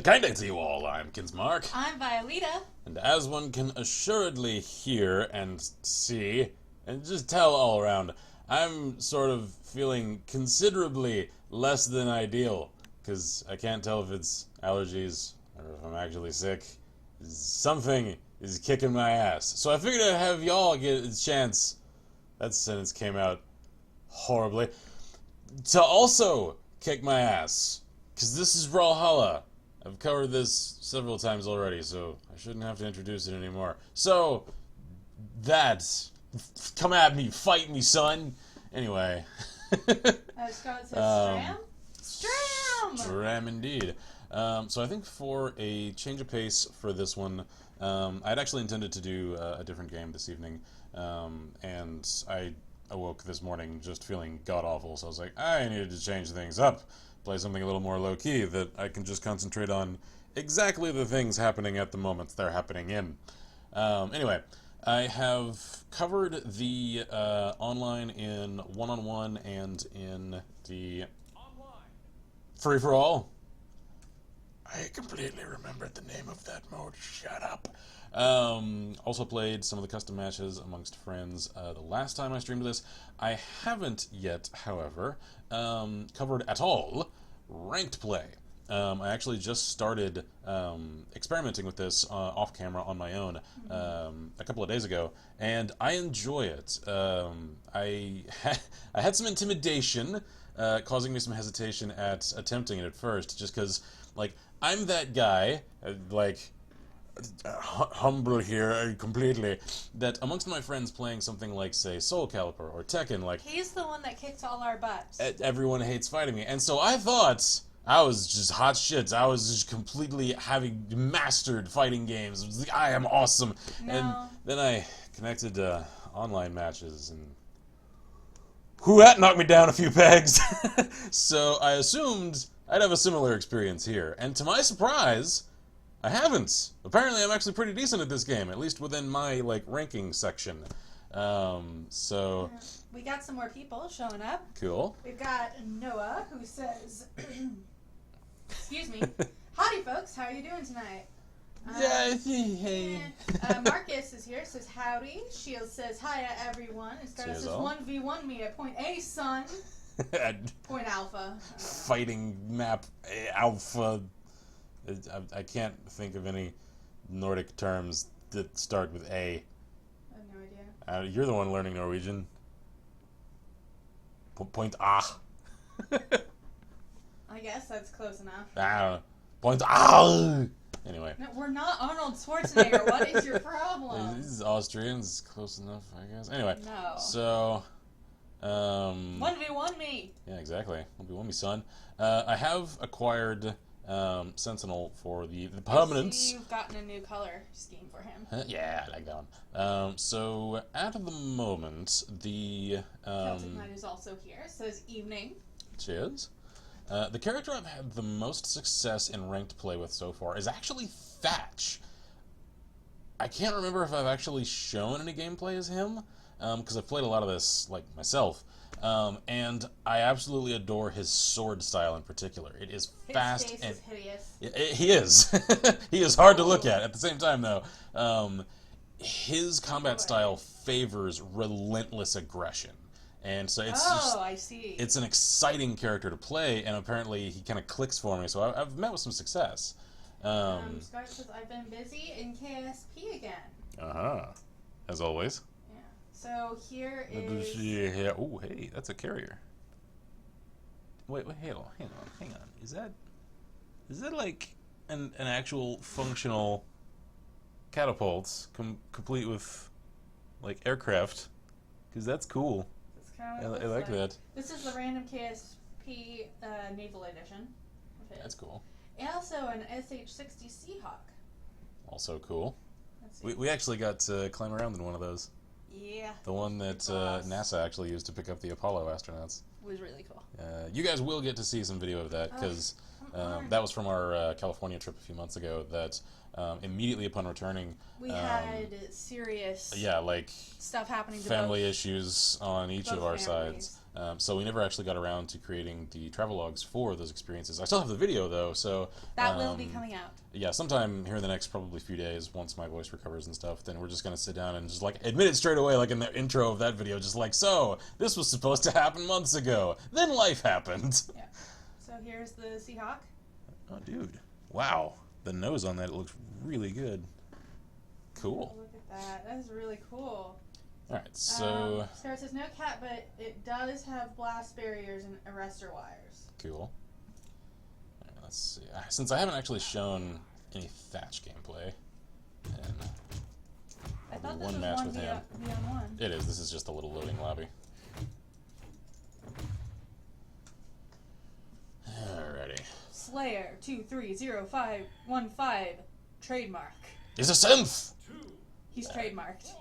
kind day to you all. I'm Kinsmark. I'm Violeta. And as one can assuredly hear and see, and just tell all around, I'm sort of feeling considerably less than ideal. Because I can't tell if it's allergies or if I'm actually sick. Something is kicking my ass. So I figured I'd have y'all get a chance. That sentence came out horribly. To also kick my ass. Because this is Brawlhalla. I've covered this several times already, so I shouldn't have to introduce it anymore. So, come at me, fight me, son. Anyway. Scott says Stram? Stram! Stram indeed. So I think for a change of pace for this one, I'd actually intended to do a different game this evening, and I awoke this morning just feeling god-awful, so I was like, I needed to change things up. Play something a little more low-key that I can just concentrate on exactly the things happening at the moments they're happening in. Anyway, I have covered the online in one-on-one and in the free-for-all. I completely remembered the name of that mode. Shut up. Also played some of the custom matches amongst friends the last time I streamed this. I haven't yet, however, covered at all ranked play. I actually just started experimenting with this off camera on my own a couple of days ago, and I enjoy it. I had some intimidation, causing me some hesitation at attempting it at first, just because, like, I'm that guy, humble here completely, that amongst my friends playing something like, say, Soul Calibur or Tekken, like, he's the one that kicks all our butts. Everyone hates fighting me, and so I thought I was just hot shit. I was just completely having mastered fighting games. It was like, I am awesome. No. And then I connected to online matches, and that knocked me down a few pegs. So I assumed I'd have a similar experience here, and to my surprise, I haven't. Apparently, I'm actually pretty decent at this game, at least within my, ranking section. So... We got some more people showing up. Cool. We've got Noah, who says... Excuse me. Howdy, folks. How are you doing tonight? Hey. Marcus is here, says howdy. Shield says, hiya, everyone. And Scarlett says, 1v1 me at point A, son. Point Alpha. Fighting map Alpha... I can't think of any Nordic terms that start with A. I have no idea. You're the one learning Norwegian. Point A. I guess that's close enough. I don't know. Point A. Anyway. No, we're not Arnold Schwarzenegger. What is your problem? These Austrians, close enough, I guess. Anyway. No. So... 1v1 me. Yeah, exactly. 1v1 me, son. I have acquired... Sentinel for the permanence. You've gotten a new color scheme for him. Yeah, I like that one. So, at the moment, the... Celtic Knight is also here. Says evening. Cheers. The character I've had the most success in ranked play with so far is actually Thatch. I can't remember if I've actually shown any gameplay as him, because I've played a lot of this, myself. And I absolutely adore his sword style in particular. It is fast his face is hideous. He is. He is hard to look at the same time, though. His combat style favors relentless aggression. And so it's I see. It's an exciting character to play, and apparently he kind of clicks for me, so I've met with some success. Scarlett says, I've been busy in KSP again. As always. So here is... Oh, hey, that's a carrier. Wait, hang on. Is that like an actual functional catapult complete with aircraft? Because that's cool. That's I like that. This is the random KSP Naval Edition. That's cool. And also an SH-60 Seahawk. Also cool. We actually got to climb around in one of those. Yeah. The one that NASA actually used to pick up the Apollo astronauts. Was really cool. You guys will get to see some video of that, because that was from our California trip a few months ago, that immediately upon returning... We had serious stuff happening to family issues on each of our sides. So we never actually got around to creating the travelogues for those experiences. I still have the video though, so that will be coming out. Yeah, sometime here in the next probably few days, once my voice recovers and stuff, then we're just gonna sit down and just like admit it straight away, like in the intro of that video, just like, so this was supposed to happen months ago, then life happened. Yeah. So here's the Seahawk. Oh, dude! Wow, the nose on that looks really good. Cool. Oh, look at that. That is really cool. Alright, so... Scar says no cat, but it does have blast barriers and arrestor wires. Cool. Alright, let's see. Since I haven't actually shown any Thatch gameplay, and I thought this one was match one with him. on one. It is. This is just a little loading lobby. Alrighty. Slayer 230515 trademark. He's a synth! He's trademarked.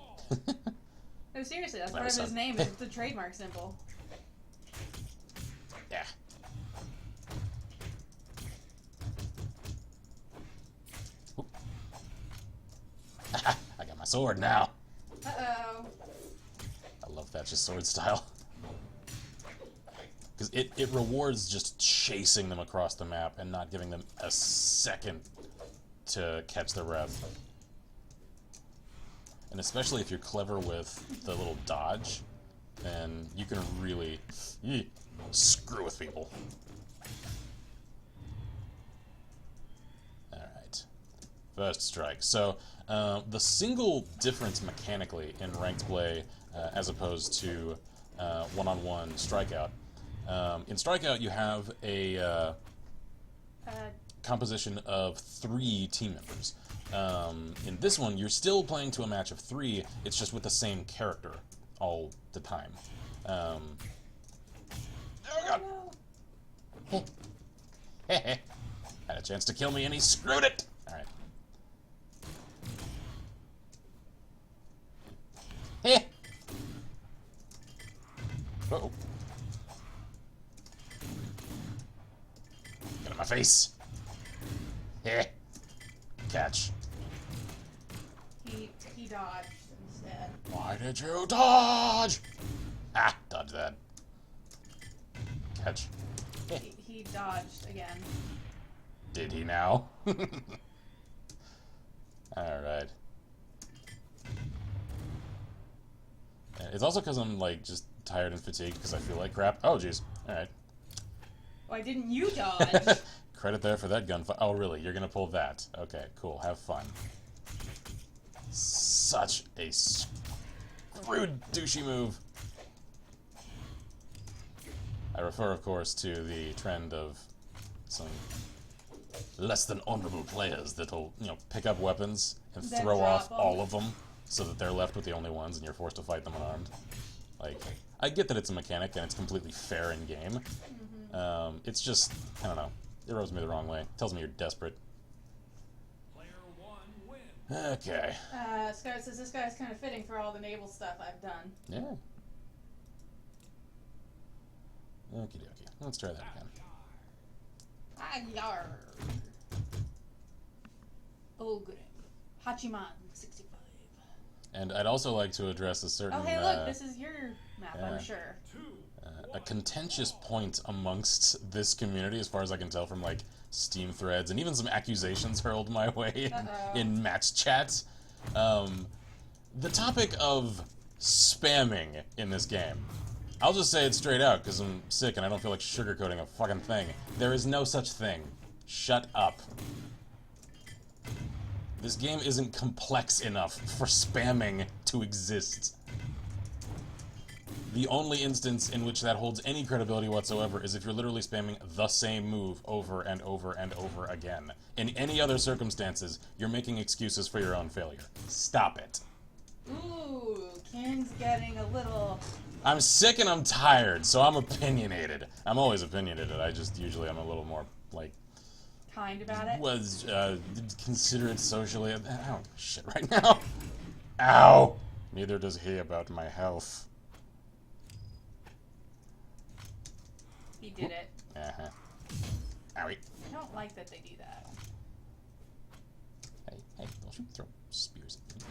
No, seriously, that's Not part a of his son. name. It's the trademark symbol. Yeah. I got my sword now. Uh-oh. I love Thatch's sword style. Because it rewards just chasing them across the map and not giving them a second to catch their breath. And especially if you're clever with the little dodge, then you can really screw with people. Alright. First strike. So, the single difference mechanically in ranked play as opposed to one-on-one strikeout. In strikeout, you have a composition of 3 team members. In this one, you're still playing to a match of 3, it's just with the same character all the time. Oh god! Had a chance to kill me and he screwed it! Alright. Uh-oh. Get in my face! Catch. He dodged instead. Why did you dodge? Ah, dodge that. Catch. He dodged again. Did he now? Alright. It's also because I'm, like, just tired and fatigued because I feel like crap. Oh, jeez. Alright. Why didn't you dodge? Credit there for that gunfight. Oh, really? You're gonna pull that? Okay, cool. Have fun. Such a screwed douchey move. I refer, of course, to the trend of some less than honorable players that'll, you know, pick up weapons and Then throw off drop 'em. all of them so that they're left with the only ones and you're forced to fight them unarmed. Like, I get that it's a mechanic and it's completely fair in game. It's just, I don't know. It rubs me the wrong way. Tells me you're desperate. Player 1 win. Okay. Scar says this guy's kind of fitting for all the naval stuff I've done. Yeah. Okie dokie. Let's try that again. Agyar. Oh, good. Hachiman 65. And I'd also like to address a certain... Oh, hey, look, this is your map, yeah. I'm sure. A contentious point amongst this community, as far as I can tell from, like, Steam threads, and even some accusations hurled my way in match chats. The topic of spamming in this game. I'll just say it straight out, because I'm sick and I don't feel like sugarcoating a fucking thing. There is no such thing. Shut up. This game isn't complex enough for spamming to exist. The only instance in which that holds any credibility whatsoever is if you're literally spamming the same move over and over and over again. In any other circumstances, you're making excuses for your own failure. Stop it. Ooh, Ken's getting a little... I'm sick and I'm tired, so I'm opinionated. I'm always opinionated. I just usually am a little more, like... kind about it. Was considerate socially. Ow, shit right now. Ow! Neither does he about my health. He did it. Uh-huh. Owie. I don't like that they do that. Hey, don't you throw spears at me,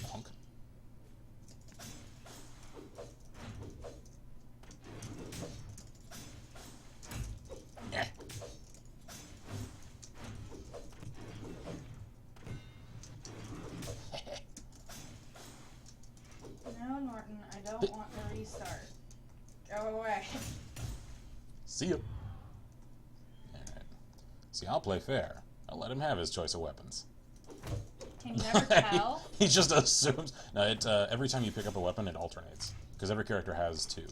punk. See ya. Alright. See, I'll play fair. I'll let him have his choice of weapons. Can you never tell? He just assumes. No, every time you pick up a weapon, it alternates. Because every character has 2.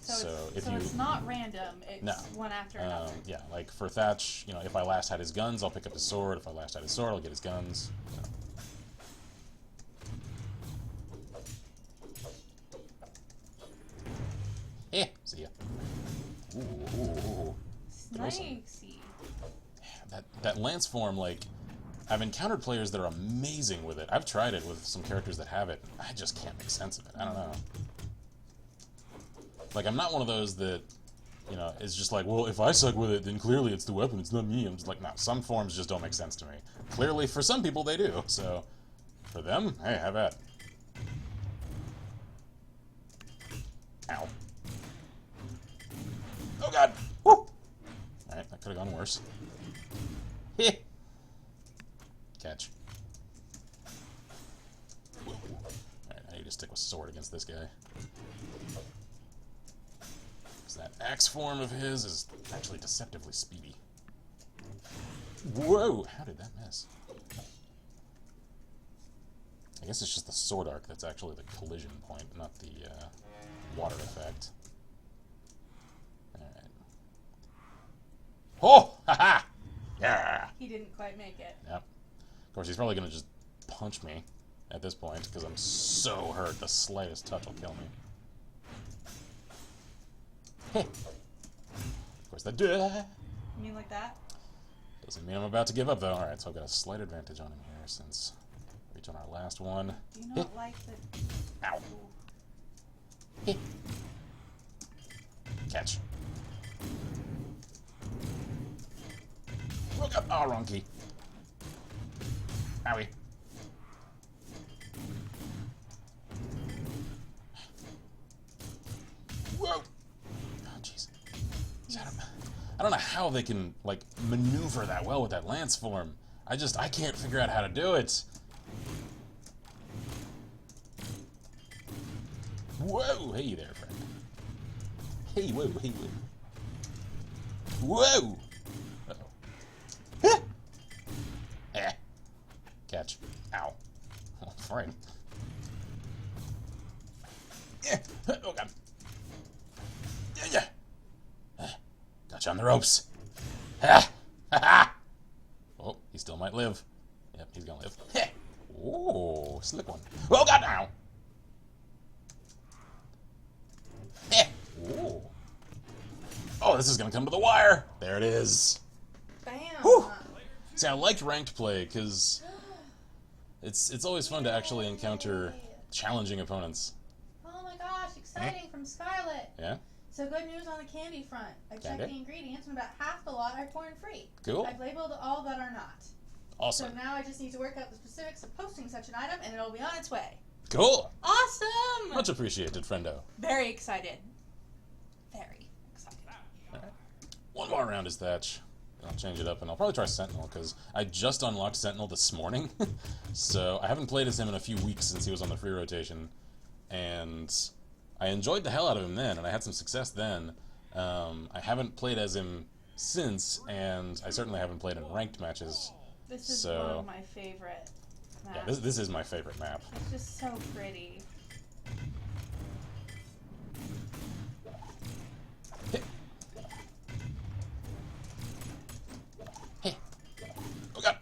So it's not random. It's No. one after another. Yeah, like for Thatch, you know, if I last had his guns, I'll pick up his sword. If I last had his sword, I'll get his guns. So. Yeah, see ya. Ooh. Snakesy. That lance form, like, I've encountered players that are amazing with it. I've tried it with some characters that have it. I just can't make sense of it. I don't know. Like, I'm not one of those that, you know, is just like, well, if I suck with it, then clearly it's the weapon, it's not me. I'm just like, no, some forms just don't make sense to me. Clearly, for some people, they do. So, for them, hey, have at it. Ow. Oh, God. Woo! Alright, that could have gone worse. Heh. Catch. Alright, I need to stick with sword against this guy. Because that axe form of his is actually deceptively speedy. Whoa! How did that miss? I guess it's just the sword arc that's actually the collision point, not the water effect. Alright. Oh! Haha! Yeah! He didn't quite make it. Yep. Of course, he's probably going to just punch me at this point, because I'm so hurt. The slightest touch will kill me. Of course, that You mean like that? doesn't mean I'm about to give up, though. Alright, so I've got a slight advantage on him here, since we reached on our last one. Do you not like the... Ow. Catch. Look up. Oh, wrong key. Owie. Whoa! Oh, jeez. I don't know how they can, like, maneuver that well with that lance form. I can't figure out how to do it. Whoa! Hey there, friend. Hey, whoa, hey, whoa. Whoa! Uh-oh. Eh. Catch. Ow. Oh, frame. Yeah. Oh, God. Yeah. Got you on the ropes. Ha! Ha! Oh, he still might live. Yep, he's gonna live. Oh, slick one. Oh, God, ow. Ooh. Oh, this is gonna come to the wire. There it is. Bam! Whew. See, I liked ranked play because it's always fun to actually encounter challenging opponents. Oh my gosh, exciting from Scarlet. Yeah? So good news on the candy front. I checked Candy? the ingredients and about half the lot are corn-free. Cool. I've labeled all that are not. Awesome. So now I just need to work out the specifics of posting such an item and it'll be on its way. Cool. Awesome! Much appreciated, friendo. Very excited. Very excited. All right. One more round is Thatch. I'll change it up, and I'll probably try Sentinel, because I just unlocked Sentinel this morning. So I haven't played as him in a few weeks since he was on the free rotation. And I enjoyed the hell out of him then, and I had some success then. I haven't played as him since, and I certainly haven't played in ranked matches. This is So- one of my favorite maps. Yeah, this is my favorite map. It's just so pretty. Oh, God.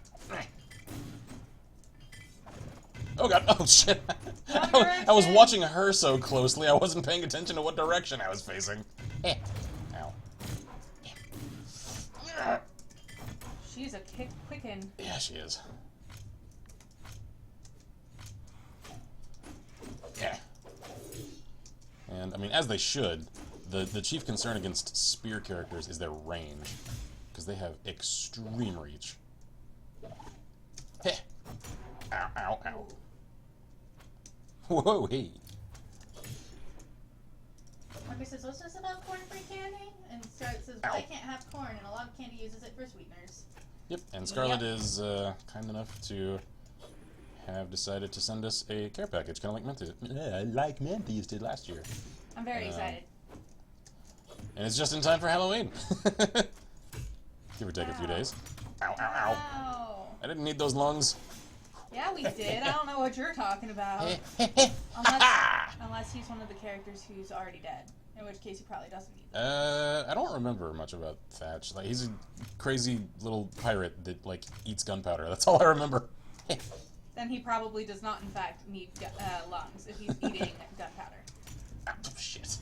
Oh, God. Oh, shit. I was watching her so closely, I wasn't paying attention to what direction I was facing. Ow. She's a quicken. Yeah, she is. Yeah. And, I mean, as they should, the chief concern against spear characters is their range, because they have extreme reach. Heh. Ow, ow, ow. Whoa, hey. Marcus says, what's this about corn-free candy? And Scarlet says, Ow. I can't have corn, and a lot of candy uses it for sweeteners. Yep, and Scarlet is kind enough to have decided to send us a care package, kind of like Mantis. Like Mantis did last year. I'm very excited. And it's just in time for Halloween. Give or take a few days. Ow, ow, ow. Ow. I didn't need those lungs. Yeah, we did. I don't know what you're talking about. Unless he's one of the characters who's already dead. In which case he probably doesn't need them. I don't remember much about Thatch. Like, he's a crazy little pirate that, like, eats gunpowder. That's all I remember. Then he probably does not, in fact, need lungs if he's eating gunpowder. Oh, shit.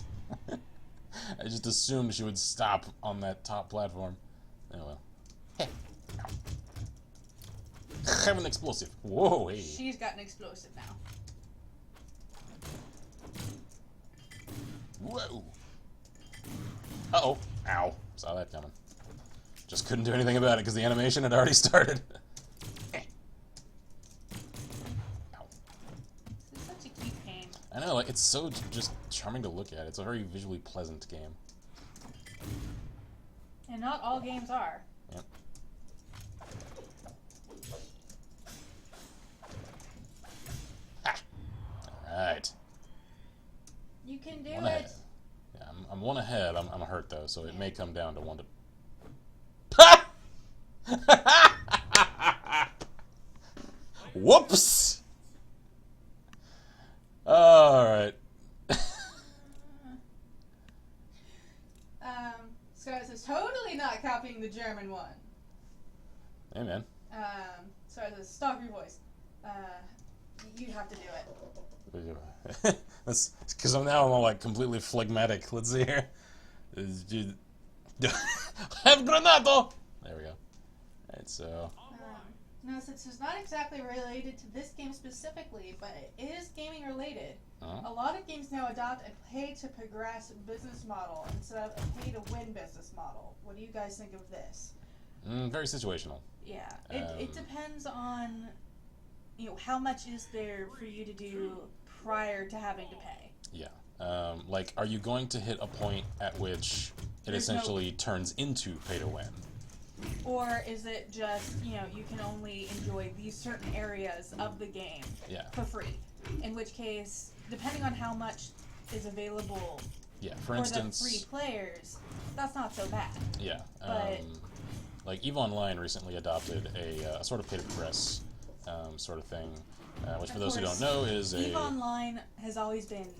I just assumed she would stop on that top platform. Oh well. Have an explosive. Whoa, hey. She's got an explosive now. Whoa. Uh-oh. Ow. Saw that coming. Just couldn't do anything about it because the animation had already started. Ow. This is such a cute game. I know, like, it's so just charming to look at. It's a very visually pleasant game. And not all games are. Yep. Alright. You can do One it. ahead. Yeah, I'm one ahead. I'm hurt, though, so it may come down to one to... Whoops! Alright. Scar says, totally not copying the German one. Hey, man. Scar says, stop your voice. You have to do it. That's because I'm all like completely phlegmatic. Let's see here. Have granato! There we go. Alright, so... No, since it's not exactly related to this game specifically, but it is gaming related. A lot of games now adopt a pay-to-progress business model instead of a pay-to-win business model. What do you guys think of this? Very situational. Yeah, it depends on, how much is there for you to do prior to having to pay. Yeah. Like, are you going to hit a point at which it essentially turns into pay-to-win? Or is it just, you can only enjoy these certain areas of the game for free? In which case, depending on how much is available for instance, the free players, that's not so bad. Yeah. But, like, EVE Online recently adopted a sort of pay-to-progress sort of thing, which for those who don't know is EVE Online has always been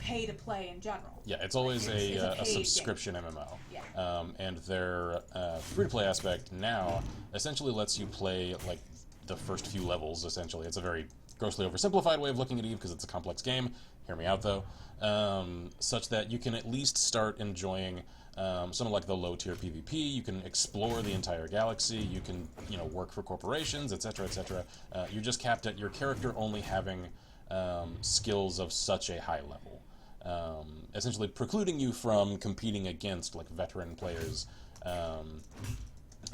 pay to play in general. Yeah, it's always a subscription game. MMO. Yeah. And their free-to-play aspect now essentially lets you play, like, the first few levels, essentially. It's a very grossly oversimplified way of looking at EVE because it's a complex game. Hear me out, though. Such that you can at least start enjoying some of, like, the low-tier PvP. You can explore the entire galaxy. You can, work for corporations, etc., etc. You're just capped at your character only having skills of such a high level. Essentially precluding you from competing against, like, veteran players,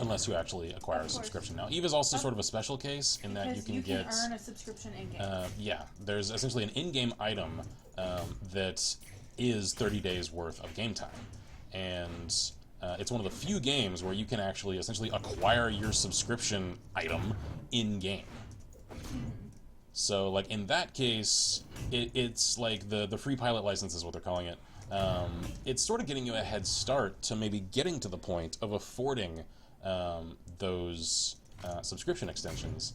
unless you actually acquire a subscription. Now, EVE is also sort of a special case in that you can get... earn a subscription in-game. Yeah, there's essentially an in-game item that is 30 days worth of game time. And it's one of the few games where you can actually essentially acquire your subscription item in-game. So, like, in that case, it's like the free pilot license is what they're calling it. It's sort of getting you a head start to maybe getting to the point of affording those subscription extensions.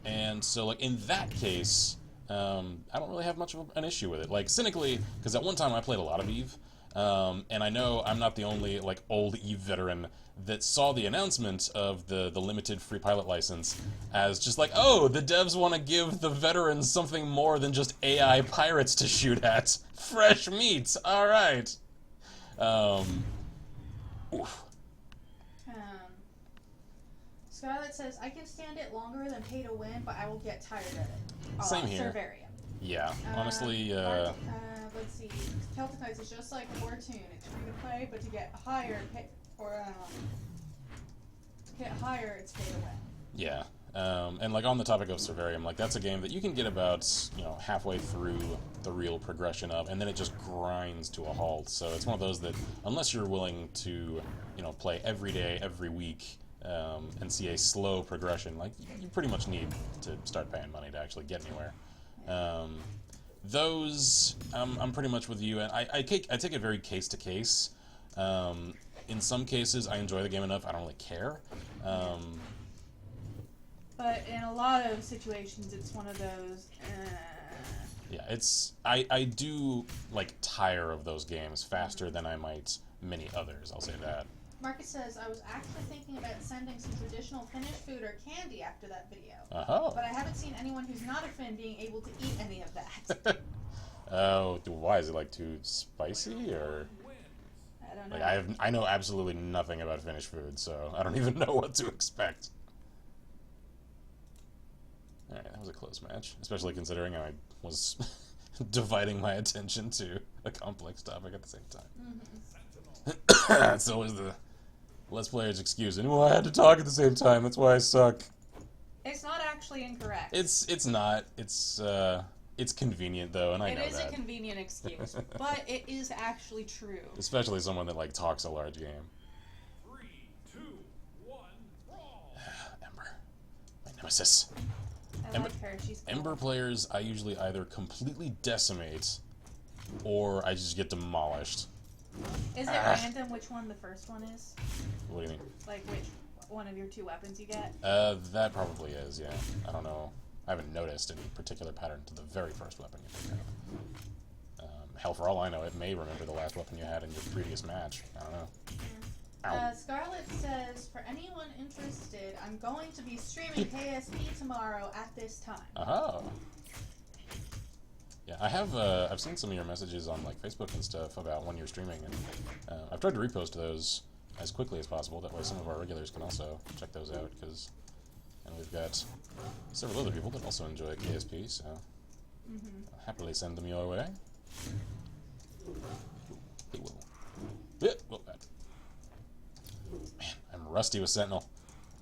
And so, like, in that case, I don't really have much of an issue with it. Like, cynically, because at one time I played a lot of EVE, and I know I'm not the only, like, old EVE veteran that saw the announcement of the limited free pilot license as just like, oh, the devs want to give the veterans something more than just AI pirates to shoot at. Fresh meat, alright. Scarlett says, I can stand it longer than pay to win, but I will get tired of it. Same here. Servaria. Yeah, honestly, let's see. Celtic Knights is just like War Tune. It's free to play, but to get higher, it's pay to win. Yeah. And, like, on the topic of Servarium, like, that's a game that you can get about, halfway through the real progression of, and then it just grinds to a halt. So it's one of those that, unless you're willing to, play every day, every week, and see a slow progression, like, you pretty much need to start paying money to actually get anywhere. Those, I'm pretty much with you, and I take it very case to case. In some cases, I enjoy the game enough, I don't really care. But in a lot of situations, it's one of those. Yeah, it's I do like tire of those games faster than I might many others. I'll say that. Marcus says, I was actually thinking about sending some traditional Finnish food or candy after that video. But I haven't seen anyone who's not a Finn being able to eat any of that. Oh, why is it like too spicy or? I don't know. Like I know absolutely nothing about Finnish food, so I don't even know what to expect. All right, that was a close match, especially considering I was dividing my attention to a complex topic at the same time. That's always the Let's Player's excuse. And, well, I had to talk at the same time. That's why I suck. It's not actually incorrect. It's not. It's convenient though, and I know that. It is a convenient excuse, but it is actually true. Especially someone that like talks a large game. 3, 2, 1, brawl. Ember, my nemesis. I like her. She's cool. Ember players, I usually either completely decimate, or I just get demolished. Is it random which one the first one is? What do you mean? Like which one of your two weapons you get? That probably is, yeah. I don't know. I haven't noticed any particular pattern to the very first weapon you pick up. Hell, for all I know, it may remember the last weapon you had in your previous match. I don't know. Scarlett says, for anyone interested, I'm going to be streaming KSP tomorrow at this time. Oh. Yeah, I've seen some of your messages on like Facebook and stuff about when you're streaming, and I've tried to repost those as quickly as possible. That way some of our regulars can also check those out, because we've got several other people that also enjoy KSP, so I'll happily send them your way. Hey, whoa. Whoa, bad. Man, I'm rusty with Sentinel.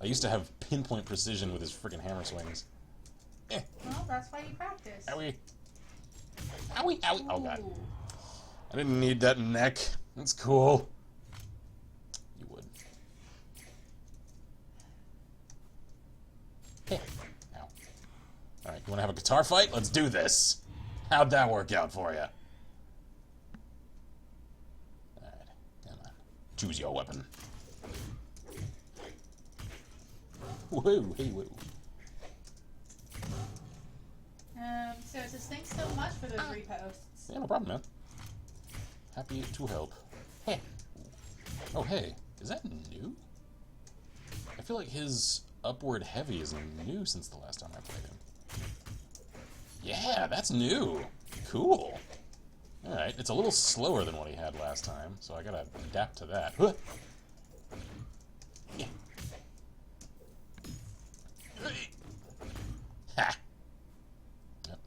I used to have pinpoint precision with his freaking hammer swings. Well, that's why you practice. Owie. Owie, owie. Oh, God. Ooh. I didn't need that neck. That's cool. You would. Hey. Ow. Alright, you want to have a guitar fight? Let's do this. How'd that work out for you? Alright, come on. Choose your weapon. Whoa, hey, whoa. So it says, thanks so much for those reposts. Yeah, no problem, man. Happy to help. Hey. Oh, hey. Is that new? I feel like his upward heavy is new since the last time I played him. Yeah, that's new. Cool. Alright, it's a little slower than what he had last time, so I gotta adapt to that. Huh. Yeah. Ha! Yep,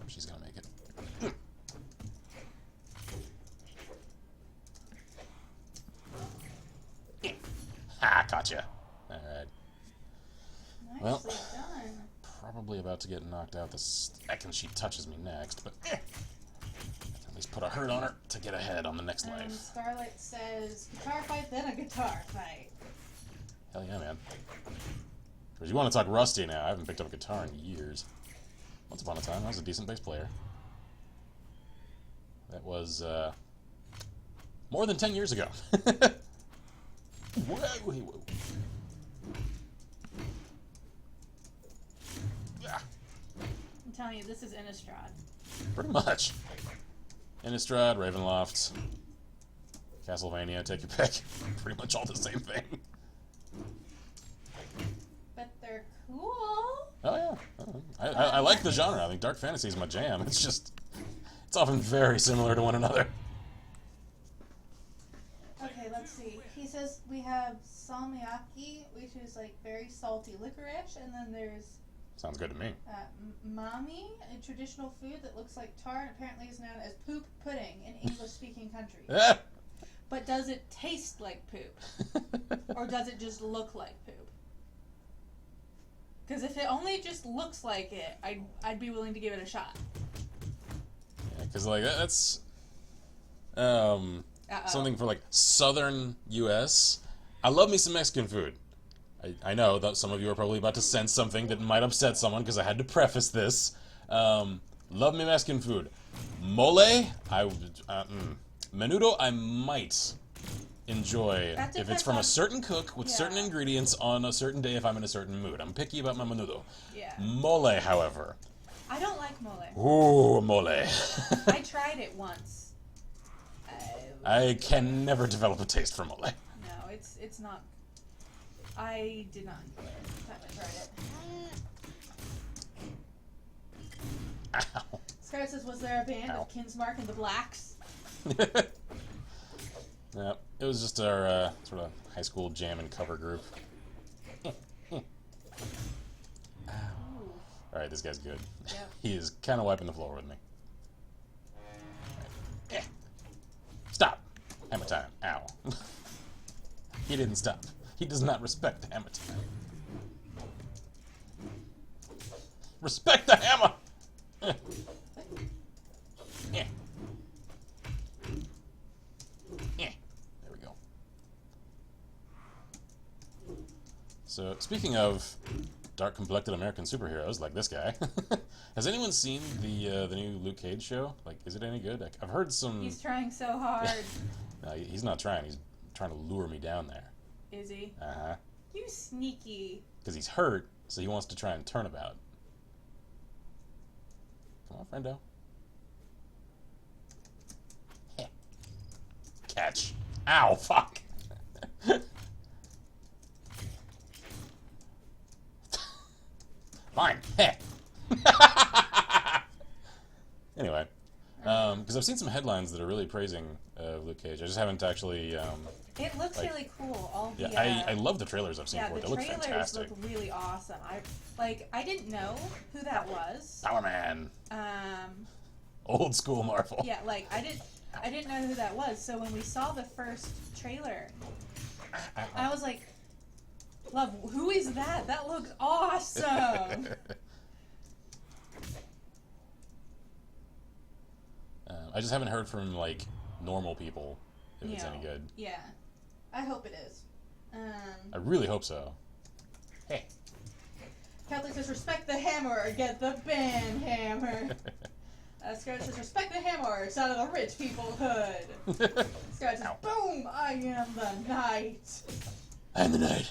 she's gonna make it. Ha! Gotcha. Alright. Nicely Well, done. probably about to get knocked out the second she touches me next, but at least put a hurt on her to get ahead on the next life. Scarlett says, guitar fight, then a guitar fight. Hell yeah, man. Because you want to talk rusty now. I haven't picked up a guitar in years. Once upon a time, I was a decent bass player. That was, more than 10 years ago. Whoa, hey, whoa. Ah, I'm telling you, this is Innistrad. pretty much. Innistrad, Ravenloft, Castlevania, take your pick. Pretty much all the same thing. But they're cool. Oh, yeah. I like the genre. I think dark fantasy is my jam. It's just... it's often very similar to one another. Okay, let's see. He says we have salmiakki, which is like very salty licorice, and then there's Sounds good to me. mami, a traditional food that looks like tar and apparently is known as poop pudding in English-speaking countries. But does it taste like poop? Or does it just look like poop? Because if it only just looks like it, I'd be willing to give it a shot. Yeah, because like that's something for like southern U.S. I love me some Mexican food. I know that some of you are probably about to sense something that might upset someone because I had to preface this. Love me Mexican food. Mole, menudo, I might enjoy That if it's depends from a on- certain cook with certain Yeah. ingredients on a certain day if I'm in a certain mood. I'm picky about my menudo. Yeah. Mole, however. I don't like mole. Ooh, mole. I tried it once. I can never develop a taste for mole. No, it's not. I did not enjoy it the time I tried it. Ow. Scarlet says, was there a band Ow. of Kinsmark and the Blacks? Yeah, it was just our sort of high school jam and cover group. Ooh. Alright, this guy's good. Yep. He is kind of wiping the floor with me. Right. Stop! Hammer time. Ow. He didn't stop. He does not respect the hammer time. Respect the hammer! Yeah. Yeah. There we go. So, speaking of dark-complected American superheroes like this guy, has anyone seen the new Luke Cage show? Like, is it any good? I've heard some. He's trying so hard. No, he's not trying. He's trying to lure me down there. Is he? Uh huh. You sneaky. Because he's hurt, so he wants to try and turn about. Come on, friendo. Heh. Catch. Ow, fuck. Fine. Heh. Anyway, because I've seen some headlines that are really praising Luke Cage. I just haven't actually. It looks Like- really cool. All the Yeah, I love the trailers I've seen yeah, for it. the They look trailers fantastic. look really awesome. I didn't know who that was. Power Man. Um, Old school Marvel. yeah, like I didn't know who that was. So when we saw the first trailer, I was like, "Love, who is that? That looks awesome!" I just haven't heard from like normal people if it's any good. Yeah, I hope it is. I really hope so. Hey. Catholic says, "Respect the hammer or get the band hammer." Scarlet says, "Respect the hammer. It's out of the rich people hood." Scarlet says, Ow. "Boom! I am the knight." I'm the knight.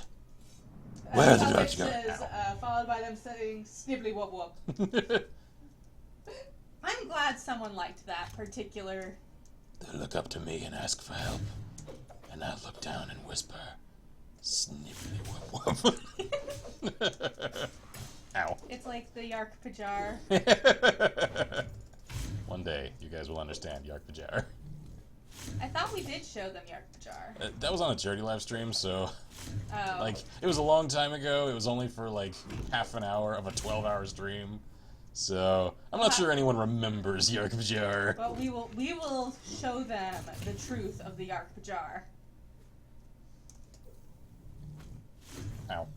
Where are the Catholic dogs going? says, followed by them saying, "Snibbly wub wub." I'm glad someone liked that particular. They look up to me and ask for help, and I look down and whisper, "Snipply whoop whoop." Ow. It's like the Yark Pajar. One day, you guys will understand Yark Pajar. I thought we did show them Yark Pajar. That was on a charity live stream, so Oh. like it was a long time ago. It was only for like half an hour of a 12-hour stream, so I'm not sure anyone remembers Yark Pajar. But we will show them the truth of the Yark Pajar. Ow.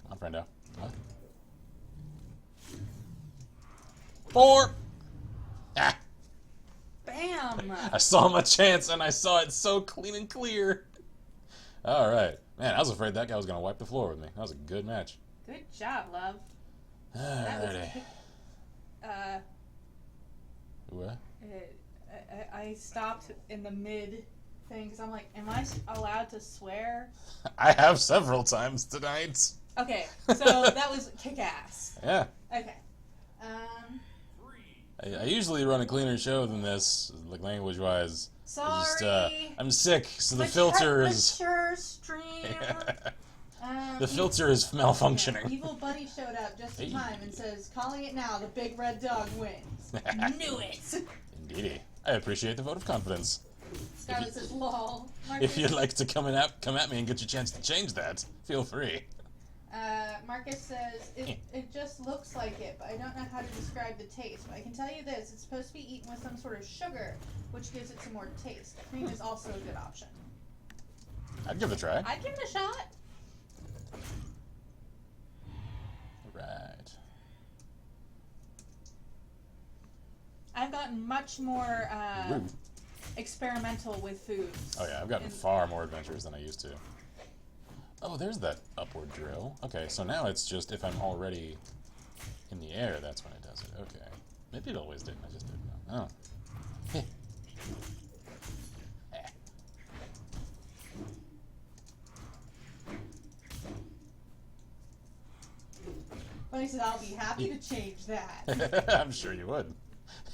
Come on, friendo. Come on. 4! Ah! Bam! I saw my chance, and I saw it so clean and clear. All right. Man, I was afraid that guy was going to wipe the floor with me. That was a good match. Good job, love. That was Alrighty. kick- What? I stopped in the mid thing because I'm like, am I allowed to swear? I have several times tonight. Okay, so that was kick ass. Yeah. Okay. I usually run a cleaner show than this, like language-wise. Sorry. I'm sick, so the filter is... Mature stream. The filter is malfunctioning. Evil Bunny showed up just in Hey. time and says, "Calling it now, the big red dog wins." Knew it. Indeedy. I appreciate the vote of confidence. Scarlet says, "Lol." If you'd like to come at me and get your chance to change that, feel free. Marcus says, it just looks like it, but I don't know how to describe the taste. But I can tell you this, it's supposed to be eaten with some sort of sugar, which gives it some more taste. Cream is also a good option. I'd give it a try. I'd give it a shot. Right. I've gotten much more Woo. experimental with foods. Oh yeah, I've gotten And- far more adventures than I used to. Oh, there's that upward drill. Okay, so now it's just if I'm already in the air, that's when it does it. Okay. Maybe it always didn't, I just didn't know. Oh. nice, I'll be happy to change that. I'm sure you would,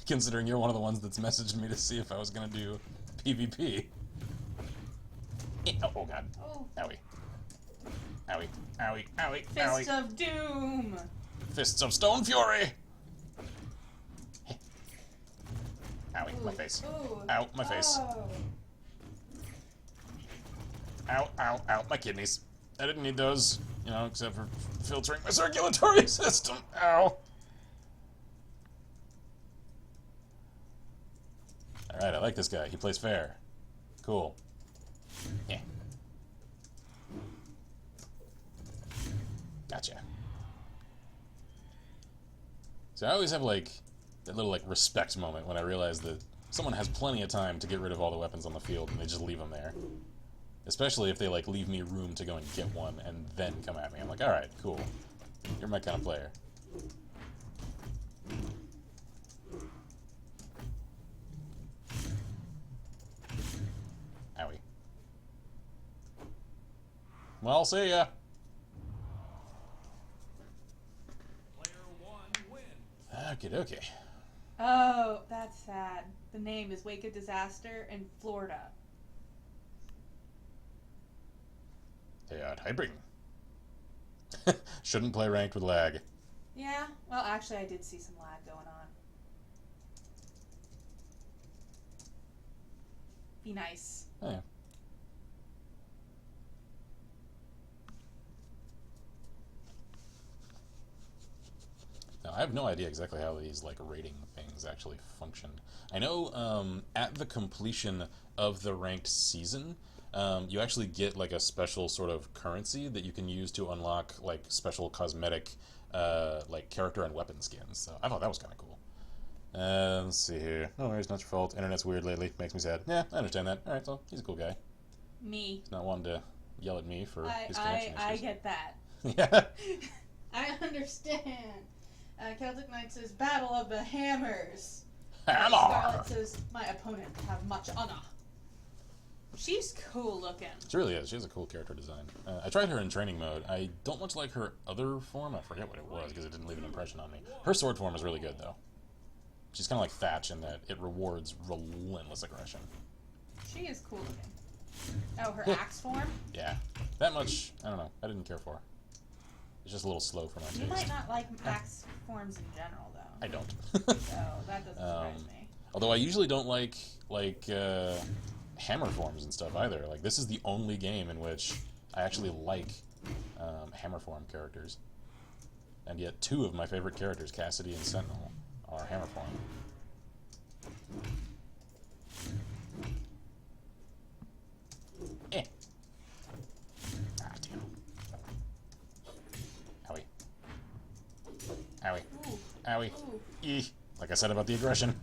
considering you're one of the ones that's messaged me to see if I was gonna do PvP. Oh god. Oh. Owie. Owie. Owie. Owie. Fist Owie. of Doom! Fists of Stone Fury! Owie, Ooh, my face. ooh. Ow, my face. Oh. Ow, ow, ow, my kidneys. I didn't need those, you know, except for filtering my circulatory system. Ow. Alright, I like this guy. He plays fair. Cool. Yeah. Gotcha. So I always have, like, that little, like, respect moment when I realize that someone has plenty of time to get rid of all the weapons on the field and they just leave them there. Especially if they, like, leave me room to go and get one and then come at me. I'm like, alright, cool. You're my kind of player. Owie. Well, see ya. Player 1 wins. Okay, okay. Oh, that's sad. The name is Wake of Disaster in Florida. They are typing. Shouldn't play ranked with lag. Yeah, well, actually, I did see some lag going on. Be nice. Oh, yeah. Now, I have no idea exactly how these like rating things actually function. I know at the completion of the ranked season, you actually get like a special sort of currency that you can use to unlock like special cosmetic like character and weapon skins. So I thought that was kind of cool. Let's see here. No worries, not your fault. Internet's weird lately. Makes me sad. Yeah, I understand that. Alright, so he's a cool guy. Me. He's not one to yell at me for his connection I issues. get that. Yeah. I understand. Celtic Knight says, Battle of the Hammers. Hammer! Scarlet says, my opponent have much honor. She's cool looking. She really is. She has a cool character design. I tried her in training mode. I don't much like her other form. I forget what it was because it didn't leave an impression on me. Her sword form is really good, though. She's kind of like Thatch in that it rewards relentless aggression. She is cool looking. Oh, her axe form? Yeah. That much, I don't know. I didn't care for. It's just a little slow for my You might taste. not like axe forms in general, though. I don't. So that doesn't surprise me. Although I usually don't like hammer forms and stuff either. Like, this is the only game in which I actually like hammer form characters. And yet two of my favorite characters, Cassidy and Sentinel, are hammer form. Eh. Ah, damn. Owie. Owie. Ooh. Owie. Ooh. Eeh. Like I said about the aggression.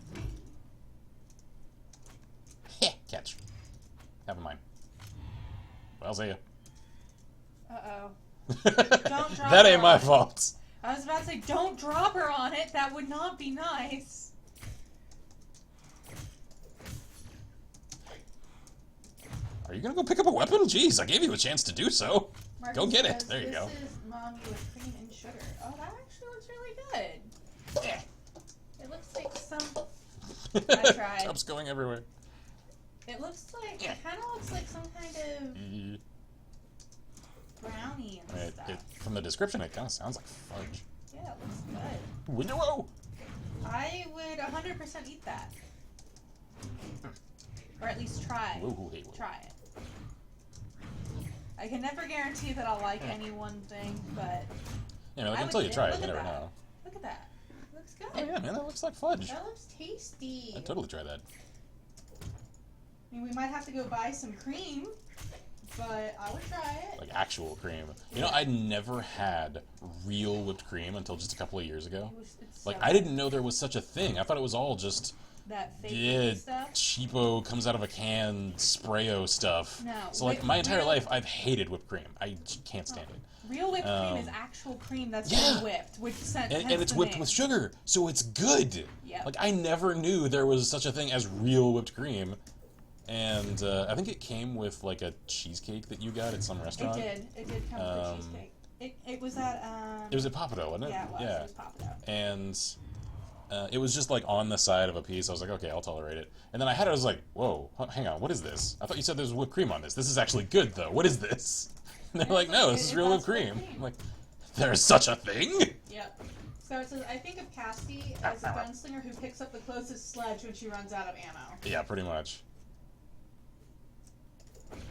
Heh. Catch. Never mind. Well, see ya. Uh-oh. That drop ain't her my on it. fault. I was about to say, don't drop her on it. That would not be nice. Are you gonna go pick up a weapon? Jeez, I gave you a chance to do so. Marcus Go get it. says, There you go. This is mommy with cream and sugar. Oh, that actually looks really good. Yeah. It looks like some... I tried. Cups going everywhere. It looks like... It kind of looks like some kind of Eh, brownie and stuff. from the description, it kind of sounds like fudge. Yeah, it looks good. Window! I would 100% eat that. Or at least try. Woo, hey, woo. Try it. I can never guarantee that I'll like any one thing, but... You know, I until would- you try it, look you at never that. know. Look at that. It looks good. Oh yeah, man, that looks like fudge. That looks tasty. I'd totally try that. I mean, we might have to go buy some cream, but I would try it. Like actual cream. You know, I'd never had real whipped cream until just a couple of years ago. It's Like, so I didn't know there was such a thing. I thought it was all just... that fake Yeah, stuff. cheapo, comes out of a can, sprayo stuff. No, So, like, whip- my entire real- life, I've hated whipped cream. I can't stand it. Real whipped cream is Um, actual cream that's yeah. been whipped, which sent And it's whipped with sugar, so it's good. Yep. Like, I never knew there was such a thing as real whipped cream. And I think it came with, like, a cheesecake that you got at some It restaurant. did. It did come with a cheesecake. It was at It was at Papado, wasn't it? yeah, it was. It was Papado. And it was just like on the side of a piece. I was like, okay, I'll tolerate it. And then I had it. I was like, whoa, hang on, what is this? I thought you said there was whipped cream on this. This is actually good though. What is this? And they're like, no, this is real whipped cream. I'm like, there's such a thing? Yep. So it says, I think of Cassie as a gunslinger who picks up the closest sledge when she runs out of ammo. Yeah, pretty much.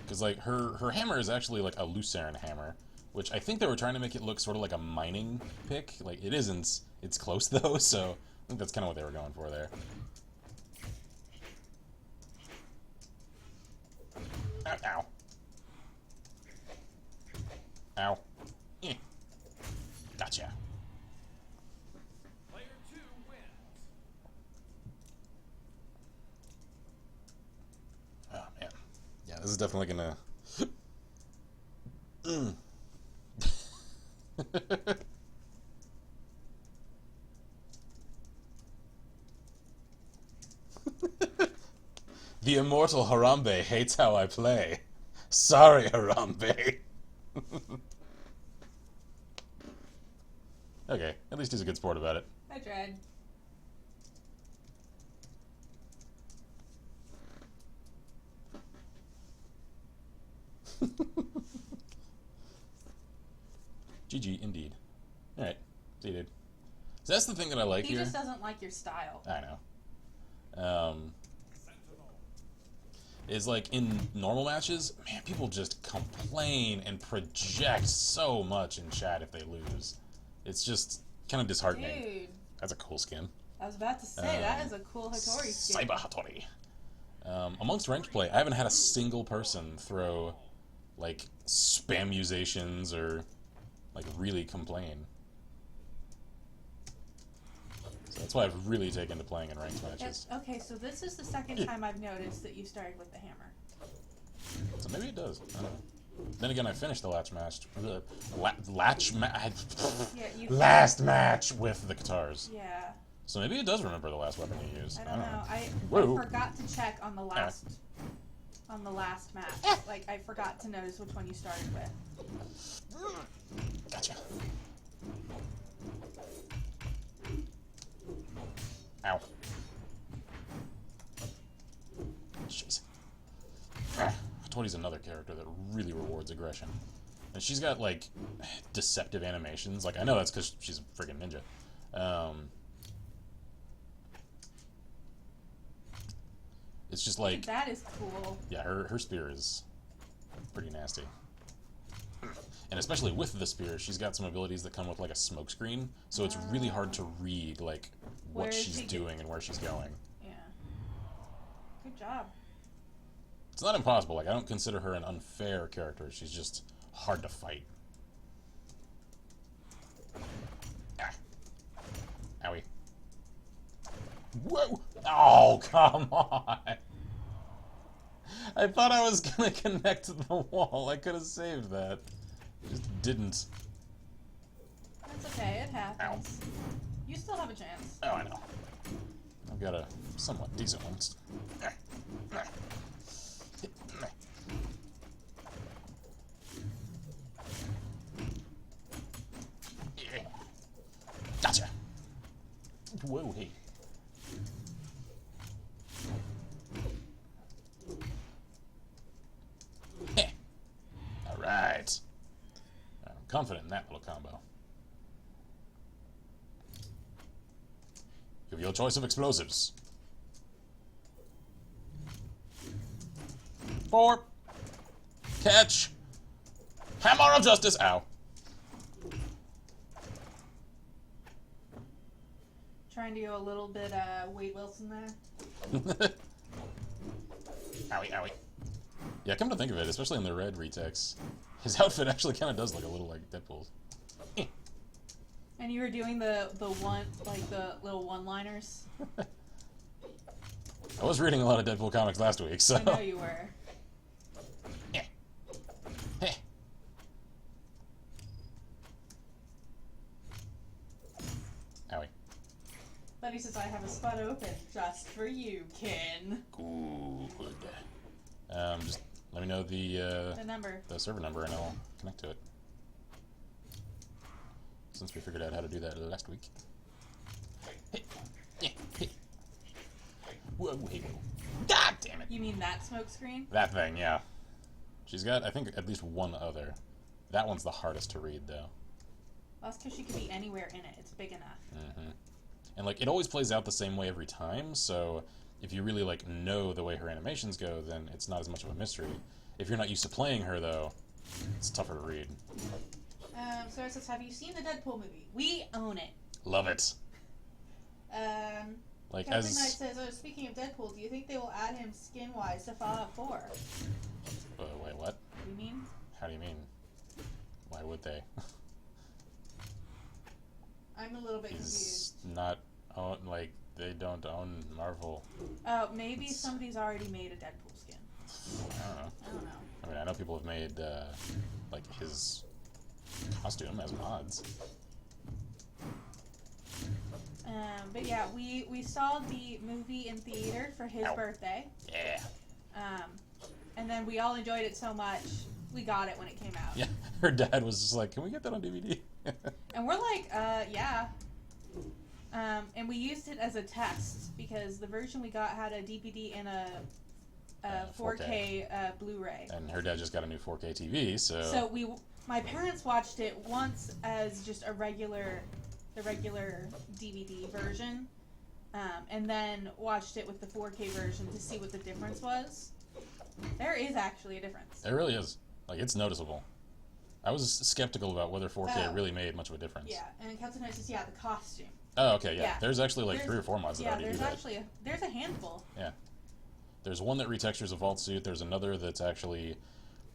Because like her hammer is actually like a Lucerne hammer, which I think they were trying to make it look sort of like a mining pick. Like it isn't. It's close though, so I think that's kind of what they were going for there. Ow! Ow! Ow! Eh. Gotcha. Player 2 wins. Oh man, yeah, this is definitely gonna. The immortal Harambe hates how I play. Sorry, Harambe. Okay, at least he's a good sport about it. I tried. GG, indeed. Alright, see you, dude. So that's the thing that I like He here. just doesn't like your style. I know. Is like in normal matches, man, people just complain and project so much in chat if they lose. It's just kind of disheartening. Dude, That's a cool skin. I was about to say, that is a cool Hattori skin. Cyber Hattori. Amongst ranked play, I haven't had a single person throw like spam musicians or like really complain. So that's why I've really taken to playing in ranked matches. Okay, so this is the second time I've noticed that you started with the hammer. So maybe it does. I don't know. Then again, I finished the last match. Last match with the guitars. Yeah. So maybe it does remember the last weapon you used. I don't know. I Whoa. forgot to check on the last match. Like I forgot to notice which one you started with. Gotcha. Ow. Jeez. Tori's another character that really rewards aggression. And she's got, like, deceptive animations. Like, I know that's because she's a freaking ninja. It's just like... That is cool. Yeah, her spear is pretty nasty. And especially with the spear, she's got some abilities that come with, like, a smoke screen. So it's really hard to read, like, what she's doing and where she's going. Yeah. Good job. It's not impossible. Like, I don't consider her an unfair character. She's just hard to fight. Ah. Owie. Whoa! Oh, come on! I thought I was gonna connect to the wall. I could have saved that. Just didn't. That's okay. It happens. Ow. You still have a chance. Oh, I know. I've got a somewhat decent one. Gotcha. Whoa, hey. Alright. I'm confident in that little combo. You have your choice of explosives. 4. Catch. Hammer of Justice. Ow. Trying to go a little bit Wade Wilson there. Owie, owie. Yeah, come to think of it, especially in the red retakes, his outfit actually kind of does look a little like Deadpool's. And you were doing the little one-liners. I was reading a lot of Deadpool comics last week, so. I know you were. Owie. But he says, I have a spot open just for you, Ken. Good. Just let me know the number. the server number, and I'll connect to it. since we figured out how to do that last week. Hey, yeah, hey. Whoa, hey, whoa. God damn it! You mean that smoke screen? That thing, yeah. She's got, I think, at least one other. That one's the hardest to read, though. Well, that's because she could be anywhere in it. It's big enough. Mm-hmm. And, like, it always plays out the same way every time, so if you really, like, know the way her animations go, then it's not as much of a mystery. If you're not used to playing her, though, it's tougher to read. So it says, have you seen the Deadpool movie? We own it. Love it. Like, Captain Knight says, oh, speaking of Deadpool, do you think they will add him skin-wise to Fallout 4? Wait, what? What do you mean? How do you mean? Why would they? I'm a little bit He's confused. not own, like, they don't own Marvel. Oh, maybe somebody's already made a Deadpool skin. I don't know. I don't know. I mean, I know people have made, like, his costume as mods. But yeah, we saw the movie in theater for his birthday. Yeah. And then we all enjoyed it so much, we got it when it came out. Yeah, her dad was just like, can we get that on DVD? And we're like, yeah. And we used it as a test because the version we got had a DVD and a 4K Blu-ray. And her dad just got a new 4K TV, so... So my parents watched it once as just the regular DVD version, and then watched it with the 4K version to see what the difference was. There is actually a difference. There really is. Like, it's noticeable. I was skeptical about whether 4K really made much of a difference. Yeah, and Captain Knight says, yeah, the costume. Oh, okay, yeah. Yeah. There's actually like 3 or 4 mods that already do that. There's actually there's a handful. Yeah. There's one that retextures a vault suit. There's another that's actually...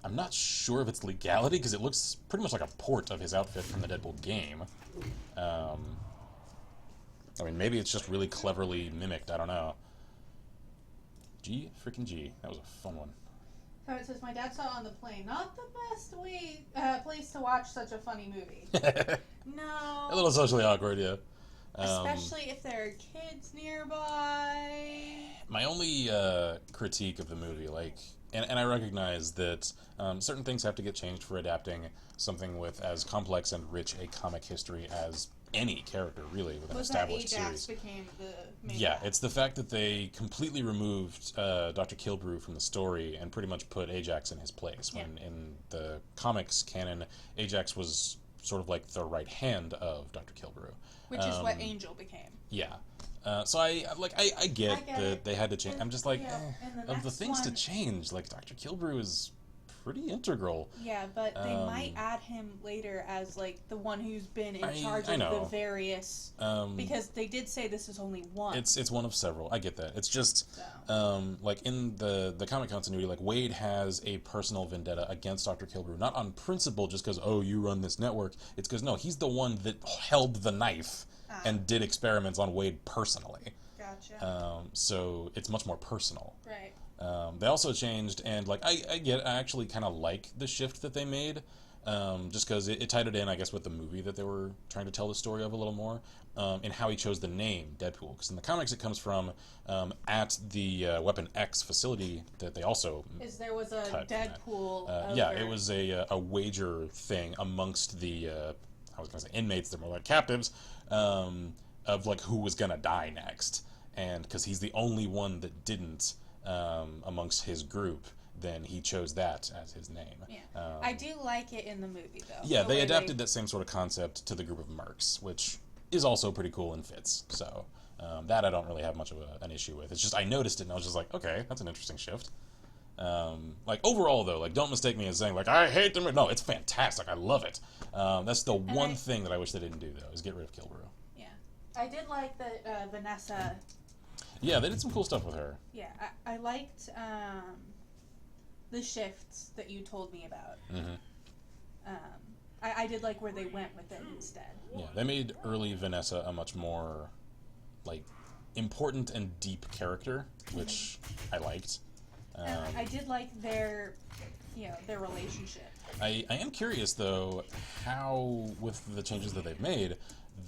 I'm not sure of its legality, because it looks pretty much like a port of his outfit from the Deadpool game. I mean, maybe it's just really cleverly mimicked. I don't know. G? Freaking G. That was a fun one. So it says, my dad saw it on the plane. Not the best place to watch such a funny movie. No. A little socially awkward, yeah. Especially if there are kids nearby. My only critique of the movie, like, and I recognize that certain things have to get changed for adapting something with as complex and rich a comic history as any character, really, with an established that Ajax series. became the main Yeah, guy. it's the fact that they completely removed Dr. Killbrew from the story and pretty much put Ajax in his place. When in the comics canon, Ajax was sort of like the right hand of Dr. Killbrew. Which is what Angel became. Yeah. So I get that it. they had to change. I'm just like, and the of the next things to one- change, like Dr. Killbrew is pretty integral. Yeah, but they might add him later as like the one who's been in charge I of know. the various. Because they did say this is only one. It's one of several. I get that. It's just So. like in the comic continuity, like Wade has a personal vendetta against Dr. Killbrew, not on principle, just because you run this network. It's because no, he's the one that held the knife and did experiments on Wade personally. Gotcha. So it's much more personal. Right. They also changed, and like I actually kind of like the shift that they made, just because it tied it in, I guess, with the movie that they were trying to tell the story of a little more, and how he chose the name Deadpool. Because in the comics, it comes from at the Weapon X facility that they also There was a cut from that. Deadpool. Yeah, it was a wager thing amongst the I was gonna say inmates, they're more like captives, of like who was gonna die next, and because he's the only one that didn't. Amongst his group, then he chose that as his name. Yeah. I do like it in the movie, though. Yeah, they adapted that same sort of concept to the group of mercs, which is also pretty cool and fits. So that I don't really have much of an issue with. It's just I noticed it and I was just like, okay, that's an interesting shift. Like overall, though, like don't mistake me as saying like I hate them. No, it's fantastic. I love it. That's the one thing that I wish they didn't do though is get rid of Killbrew. Yeah, I did like that Vanessa. Yeah, they did some cool stuff with her. Yeah, I liked the shifts that you told me about. Mm-hmm. I did like where they went with it instead. Yeah, they made early Vanessa a much more, like, important and deep character, which I liked. I did like their relationship. I am curious, though, how, with the changes that they've made,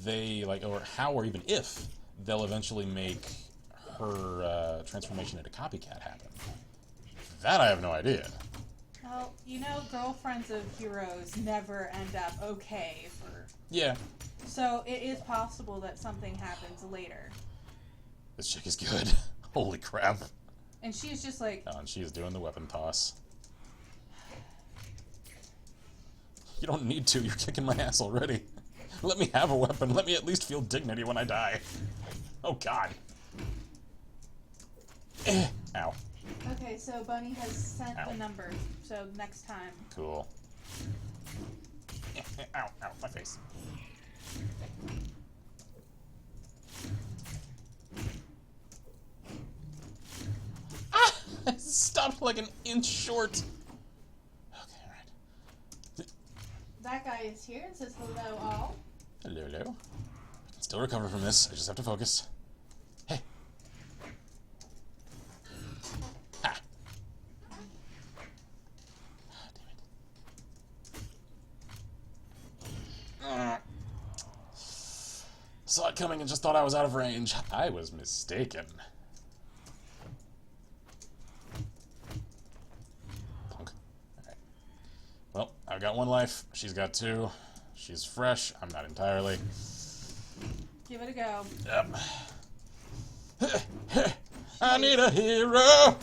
they, like, or how or even if they'll eventually make her transformation into Copycat happen. That I have no idea. Well, girlfriends of heroes never end up okay for... Yeah, So it is possible that something happens later. This chick is good. Holy crap. And she's just like... Oh, and she is doing the weapon toss. You don't need to. You're kicking my ass already. Let me have a weapon. Let me at least feel dignity when I die. Oh, God. Ow. Okay, so Bunny has sent Ow. the number. So next time. Cool. Ow, ow, my face. Ah! I stopped like an inch short. Okay, alright. That guy is here and says hello all. Hello, hello. I can still recover from this. I just have to focus. Hey. Ah. Damn it. Saw it coming and just thought I was out of range. I was mistaken. Punk. Alright. Well, I've got 1 life. She's got 2. She's fresh. I'm not entirely. Give it a go. Yep. I need a hero.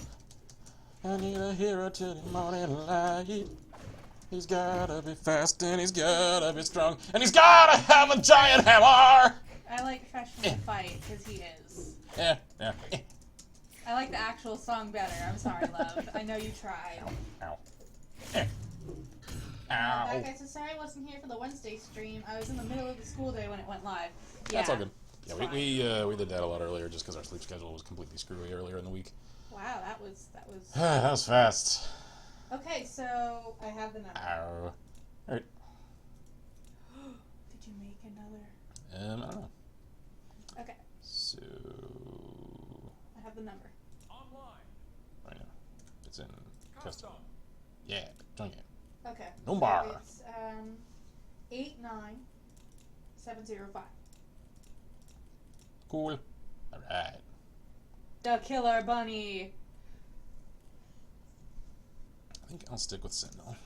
I need a hero till the morning light. He's gotta be fast and he's gotta be strong and he's gotta have a giant hammer. I like Professional Fight because he is. Yeah, yeah. I like the actual song better. I'm sorry, love. I know you tried. Ow. Eh. Ow. That guy says, sorry I wasn't here for the Wednesday stream. I was in the middle of the school day when it went live. Yeah, That's all good. it's Yeah, fine. we did that a lot earlier just because our sleep schedule was completely screwy earlier in the week. Wow, that was... That was fast. Okay, so I have the number. Ow. Alright. Did you make another? I don't know. Okay, So... I have the number. Online. Right now. It's in custom. Custom. Yeah, join game. Okay. Number. So it's 89705. Cool. Alright. The Killer Bunny. I think I'll stick with Sentinel.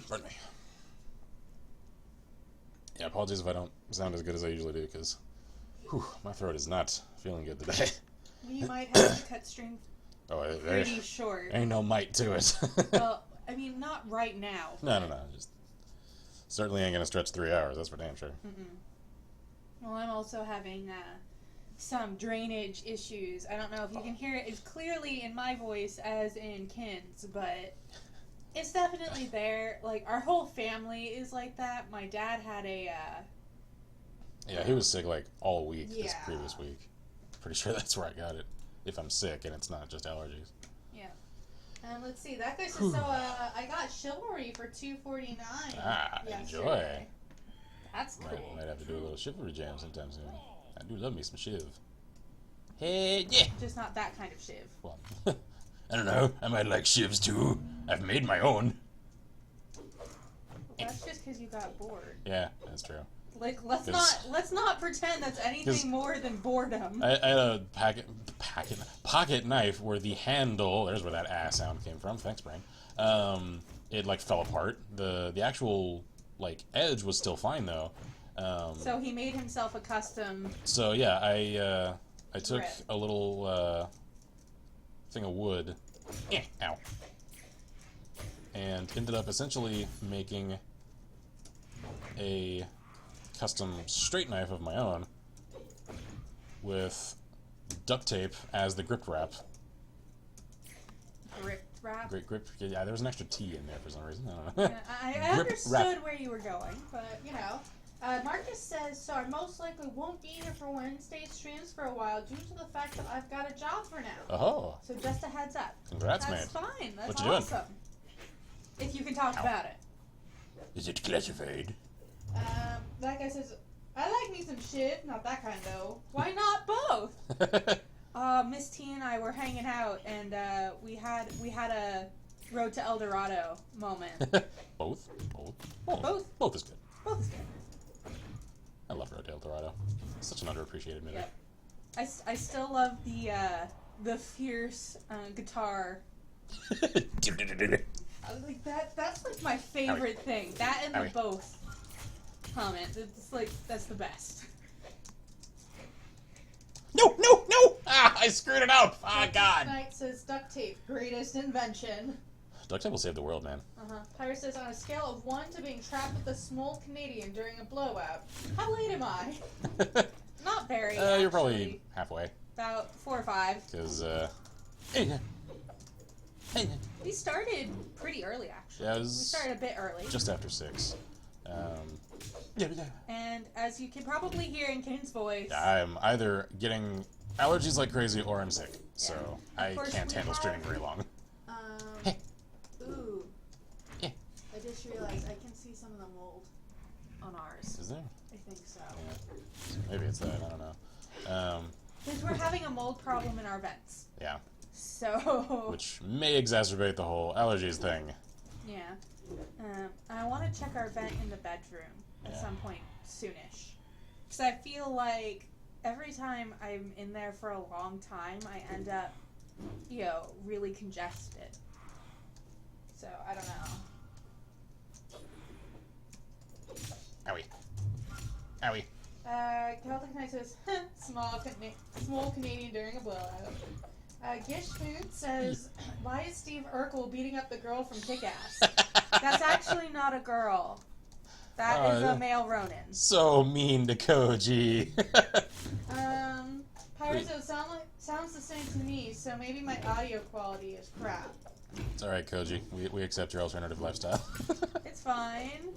Pardon me. Yeah, apologies if I don't sound as good as I usually do, because my throat is not feeling good today. We might have to cut stream Oh, pretty short. ain't no might to it. Well, I mean, not right now. No. Just certainly ain't gonna stretch 3 hours. That's for damn sure. Well, I'm also having some drainage issues. I don't know if you can hear it as clearly in my voice as in Ken's, but it's definitely there. Like, our whole family is like that. My dad had a... Yeah, he was sick like all week this Yeah. previous week. Pretty sure that's where I got it. If I'm sick and it's not just allergies. Yeah. Let's see. That guy says, so I got Chivalry for $2.49 yesterday. Enjoy. That's cool. Might have to do a little chivalry jam sometime soon. I do love me some Shiv. Hey, yeah. Just not that kind of Shiv. Well, I don't know. I might like Shivs too. I've made my own. That's just because you got bored. Yeah, that's true. Like, let's not pretend that's anything more than boredom. I had a pocket knife where the handle, there's where that ass sound came from, thanks Brain, it like fell apart. The actual like edge was still fine though. So he made himself a custom... So yeah, I took Grip. a little thing of wood, ow, and ended up essentially making a custom straight knife of my own with duct tape as the grip wrap. Grip wrap? Great grip. Yeah, there was an extra T in there for some reason. I don't know. Yeah, I Grip understood wrap. where you were going, but, you know. Marcus says, so I most likely won't be here for Wednesday streams for a while due to the fact that I've got a job for now. Oh, So just a heads up. congrats, That's man. fine. That's What you doing? awesome. If you can talk about it. Is it classified? That guy says, I like me some Shiv. Not that kind, though. Why not both? Miss T and I were hanging out, and we had a Road to El Dorado moment. Both? Both. Both is good. Both is good. I love Road to El Dorado. Such an underappreciated movie. Yep. I still love the fierce guitar. Like that's like my favorite thing. That and the both comment. It's like, that's the best. No, no, no! Ah, I screwed it up! Ah, God! Knight says duct tape, greatest invention. Duct tape will save the world, man. Pyre says, on a scale of 1 to being trapped with a small Canadian during a blowout, how late am I? Not very, You're probably halfway. About 4 or 5. Because, We started pretty early, actually. Yeah, we started a bit early. Just after 6. And as you can probably hear in Kane's voice... I'm either getting allergies like crazy or I'm sick. So, I can't handle streaming very long. Ooh. I just realized I can see some of the mold on ours. Is there? I think so. Yeah. Maybe it's that, I don't know. Because we're having a mold problem in our vents. Yeah. So... Which may exacerbate the whole allergies thing. Yeah. I want to check our vent in the bedroom at some point soonish. Because I feel like every time I'm in there for a long time, I end up, really congested. So, I don't know. Owie. Owie. Celtic Knight says, small Canadian during a blowout. Gish Food says, why is Steve Urkel beating up the girl from Kick-Ass? That's actually not a girl. That is a male Ronin. So mean to Koji. Pyre says, sounds the same to me, so maybe my audio quality is crap. It's alright, Koji. We accept your alternative lifestyle. It's fine.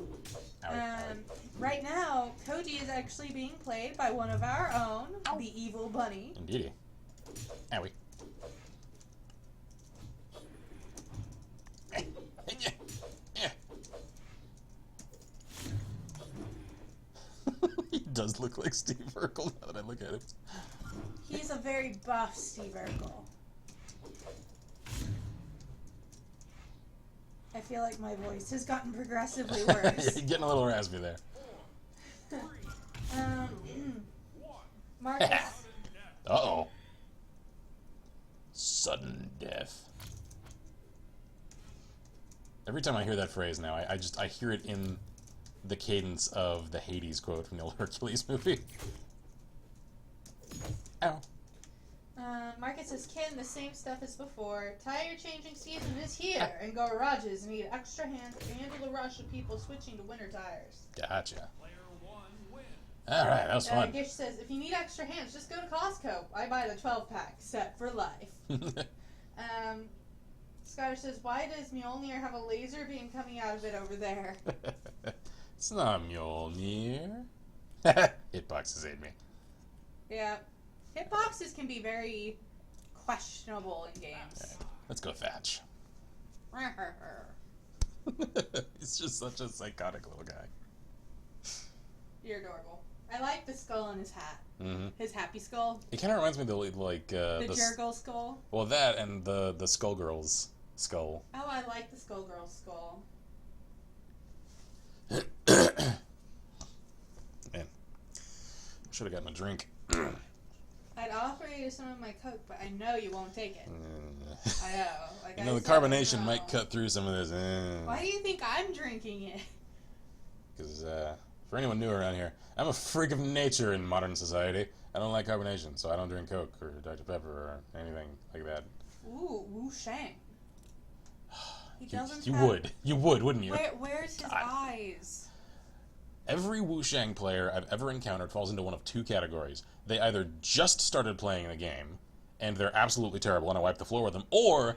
Right now, Koji is actually being played by one of our own, the Evil Bunny. Indeedy. Owie. He does look like Steve Urkel now that I look at him. He's a very buff Steve Urkel. I feel like my voice has gotten progressively worse. You're getting a little raspy there. Marcus. Uh-oh. Sudden death. Every time I hear that phrase now, I hear it in the cadence of the Hades quote from the old Hercules movie. Ow. Marcus says, Ken, the same stuff as before. Tire changing season is here, and garages need extra hands to handle the rush of people switching to winter tires. Gotcha. Player 1 wins. Alright, that was fun. Gish says, if you need extra hands, just go to Costco. I buy the 12-pack, set for life. Scottish says, why does Mjolnir have a laser beam coming out of it over there? It's not Mjolnir. Hitboxes ate me. Yeah. Hitboxes can be very questionable in games. Okay. Let's go Thatch. He's just such a psychotic little guy. You're adorable. I like the skull on his hat. Mm-hmm. His happy skull. It kind of reminds me of the Jurgle skull. Well, that and the Skullgirl's skull. Oh, I like the Skullgirl skull. Man, should have gotten a drink. I'd offer you some of my Coke, but I know you won't take it. I know. Like, The carbonation might cut through some of this. Why do you think I'm drinking it? Because, for anyone new around here, I'm a freak of nature in modern society. I don't like carbonation, so I don't drink Coke or Dr. Pepper or anything like that. Ooh, Wu Shang. He doesn't You have... would. You would, wouldn't you? Where's his eyes? Every Wu Shang player I've ever encountered falls into one of two categories. They either just started playing the game, and they're absolutely terrible, and I wipe the floor with them, or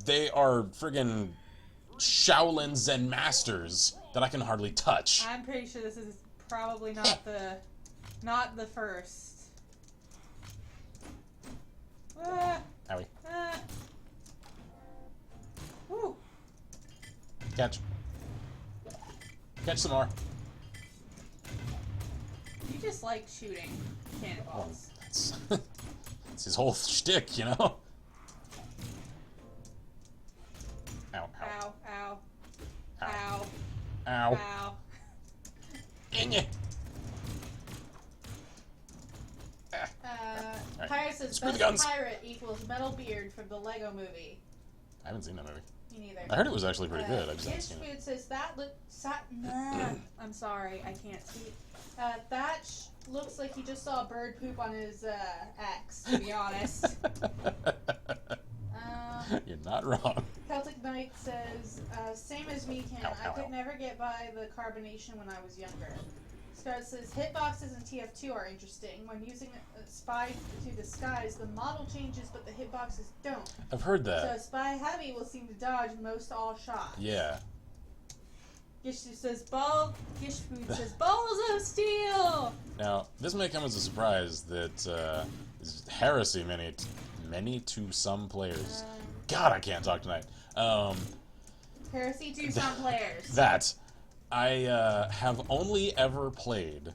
they are friggin' Shaolin Zen masters that I can hardly touch. I'm pretty sure this is probably not the first. Owie. Woo. Catch. Catch some more. You just like shooting cannonballs. It's his whole shtick, you know? Ow, ow. Ow, ow, Ow. ow, Ow. ow. Dang it. Pirate says Screw the best guns. pirate equals metal beard from the Lego movie. I haven't seen that movie. Me neither. I heard it was actually pretty good. I just haven't seen it. Food says that I'm sorry, I can't speak. That looks like he just saw a bird poop on his ex, to be honest. You're not wrong. Celtic Knight says, same as me, Ken. I could never get by the carbonation when I was younger. Scarlet says, hitboxes in TF2 are interesting. When using a spy to disguise, the model changes, but the hitboxes don't. I've heard that. So spy heavy will seem to dodge most all shots. Yeah. Gishfood says, balls of steel! Now, this may come as a surprise that is heresy many to some players. God, I can't talk tonight. Heresy to some players. That I have only ever played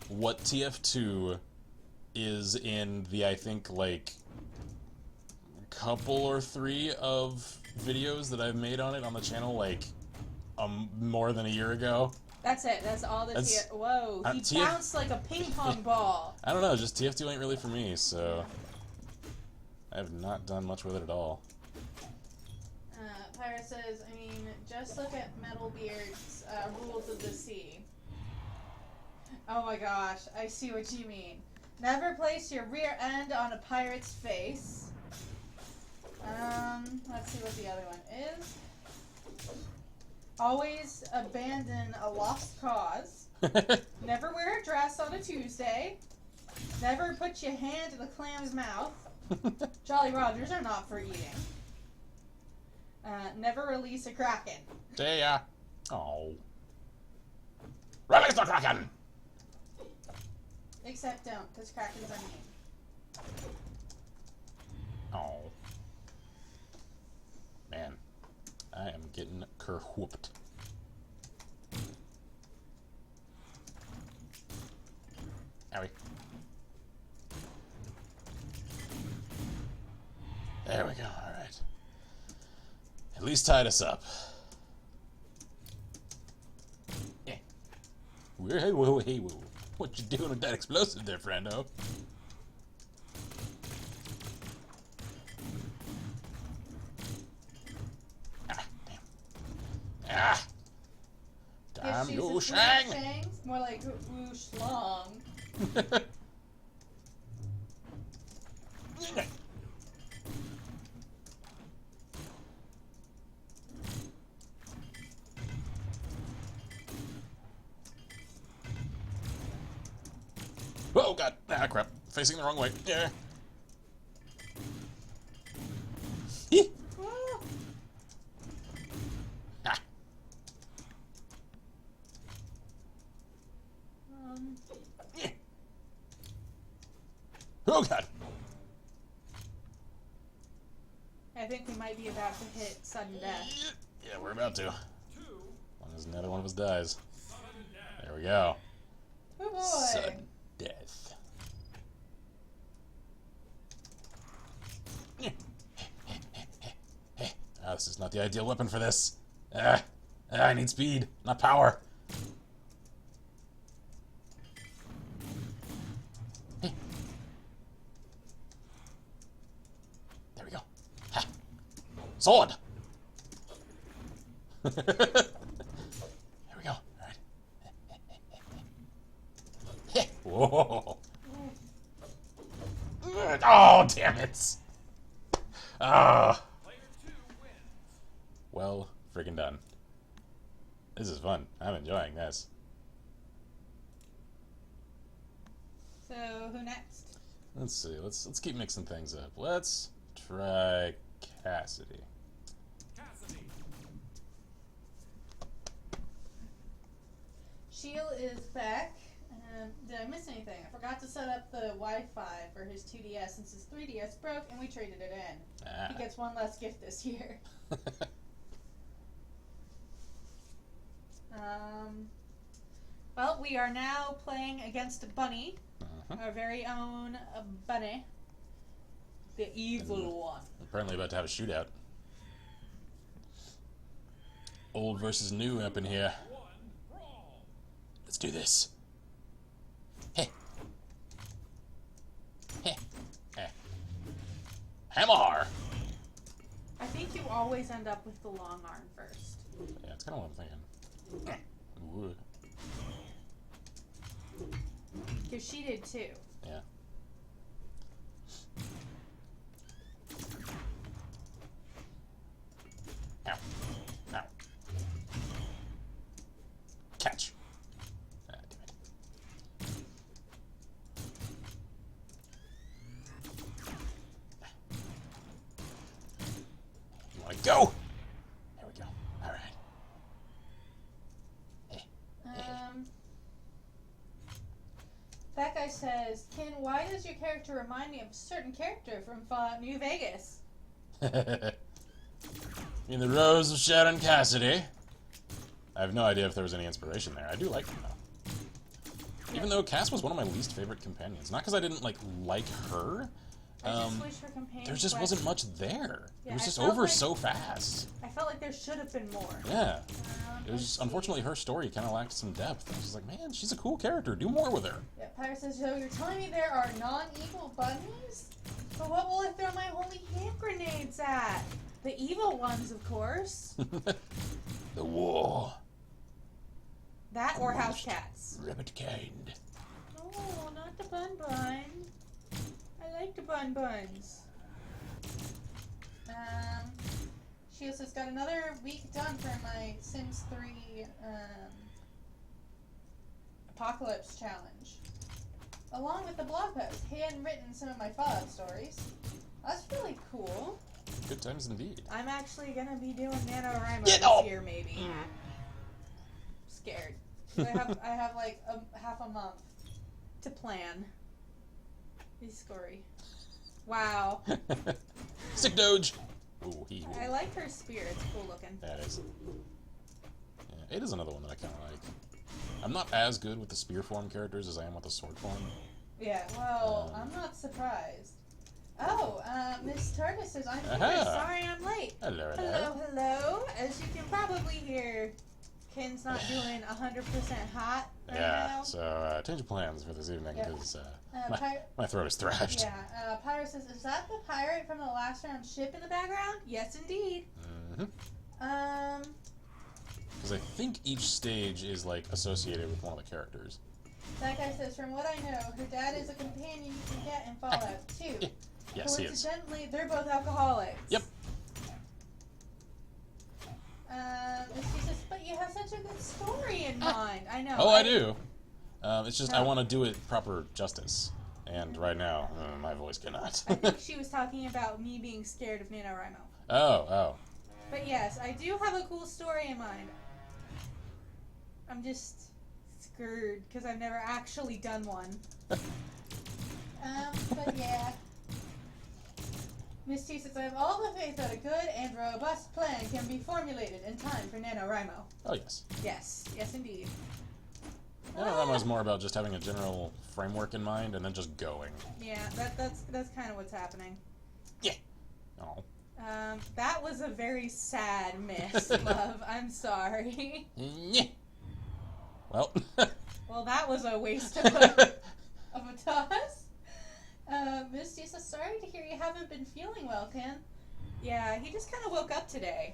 what TF2 is in the, I think, like, couple or three of videos that I've made on it on the channel, like, more than a year ago. That's it. That's all the Whoa, he bounced like a ping pong ball. I don't know, just TF2 ain't really for me, so I have not done much with it at all. Pyra says, I mean, just look at Metalbeard's Rules of the Sea. Oh my gosh, I see what you mean. Never place your rear end on a pirate's face. Let's see what the other one is. Always abandon a lost cause. Never wear a dress on a Tuesday. Never put your hand in a clam's mouth. Jolly Rogers are not for eating. Never release a kraken. See ya. Oh. Release the kraken! Except don't, because krakens are mean. Oh. Man. I am getting kerwhooped. Owie. There we go, alright. At least tied us up. Yeah. Hey, whoa, hey, whoa. What you doing with that explosive there, friendo? Damn you, Shang! More like whoosh long. Oh god! Ah, crap. Facing the wrong way. Yeah. Ah. Oh god! I think we might be about to hit sudden death. Yeah, we're about to. As long as another one of us dies. There we go. Oh boy! Sudden death. This is not the ideal weapon for this. I need speed, not power. There we go. Ha. Sword! There we go. Alright. Whoa. Oh, damn it. Well, friggin' done. This is fun. I'm enjoying this. So, who next? Let's see. Let's keep mixing things up. Let's try Cassidy. Sheil is back. Did I miss anything? I forgot to set up the Wi-Fi for his 2DS since his 3DS broke and we traded it in. He gets one less gift this year. Well, we are now playing against Bunny, our very own Bunny, the evil one. Apparently about to have a shootout. Old versus new up in here. Let's do this. Hey. Hey. Hey. Hammer. I think you always end up with the long arm first. Yeah, it's kind of what I'm thinking. Ooh. Because she did too. Yeah. Ow. Ow. Catch. Ah, damn it. You want to go? There we go. All right. That guy says, Ken, why does your character remind me of a certain character from Fallout New Vegas? In the Rose of Sharon Cassidy. I have no idea if there was any inspiration there. I do like them, though. Even though Cass was one of my least favorite companions. Not because I didn't like her. I just wish her companion. There just wasn't much there. Yeah, it was I just felt over like- so fast. I felt like there should have been more. Yeah. It Let's was see. unfortunately her story kind of lacked some depth. I was just like, man, she's a cool character. Do more with her. Yeah, Pirate says, so you're telling me there are non-evil bunnies? But what will I throw my holy hand grenades at? The evil ones, of course. The war. That or house cats. Rabbit kind. Oh, not the bun bun. I like the bun buns. She also has got another week done for my Sims 3 Apocalypse Challenge. Along with the blog post, handwritten some of my Fallout stories. That's really cool. Good times indeed. I'm actually gonna be doing NaNoWriMo Yeah, this no. year, maybe. Scared. I have like half a month to plan. He's scary. Wow. Sick Doge. Ooh, I like her spear. It's cool looking. That is. Yeah, it is another one that I kind of like. I'm not as good with the spear form characters as I am with the sword form. Yeah, well, I'm not surprised. Oh, Miss Turtis says, I'm here. Aha. Sorry I'm late. Hello, Hello, hello. As you can probably hear, Ken's not doing 100% hot right Yeah, now. so change of plans for this evening Yep. because Pir- my throat is thrashed. Yeah, Pyro says, is that the pirate from the last round ship in the background? Yes, indeed. Because I think each stage is like associated with one of the characters. That guy says, from what I know, her dad is a companion you can get in Fallout 2. Yes, he is. Coincidentally, they're both alcoholics. Yep. She says, but you have such a good story in mind. I know. Oh, I do. It's just I No. want to do it proper justice. And right now, my voice cannot. I think she was talking about me being scared of NaNoWriMo. Oh. But yes, I do have a cool story in mind. I'm just scared because I've never actually done one. But yeah. Miss T says, I have all the faith that a good and robust plan can be formulated in time for NaNoWriMo. Oh, yes. Yes, indeed. NaNoWriMo is more about just having a general framework in mind and then just going. Yeah, that's kind of what's happening. Yeah. Oh. That was a very sad miss, love. I'm sorry. Yeah. Well. Well, that was a waste of a toss. Misty says, sorry to hear you haven't been feeling well, Ken. Yeah, he just kind of woke up today.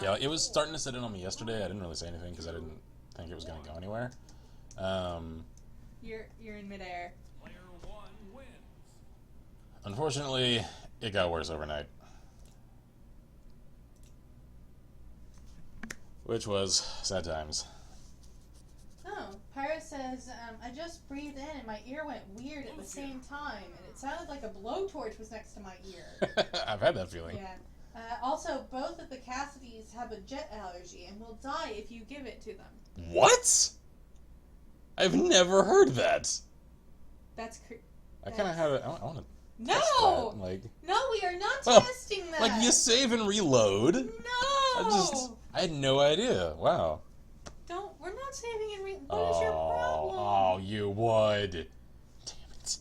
Yeah, it was starting to set in on me yesterday. I didn't really say anything because I didn't think it was going to go anywhere. You're in midair. Player 1 wins. Unfortunately, it got worse overnight. Which was sad times. Oh, Pyro says, I just breathed in and my ear went weird at the same time, and it sounded like a blowtorch was next to my ear. I've had that feeling. Yeah. Also, both of the Cassidys have a jet allergy and will die if you give it to them. What? I've never heard that. That's I kind of had a. I want to. No! Like. No, we are not Oh, testing that! Like you save and reload. No! I had no idea. Wow. We're not saving and what is your problem? Oh, you would. Damn it.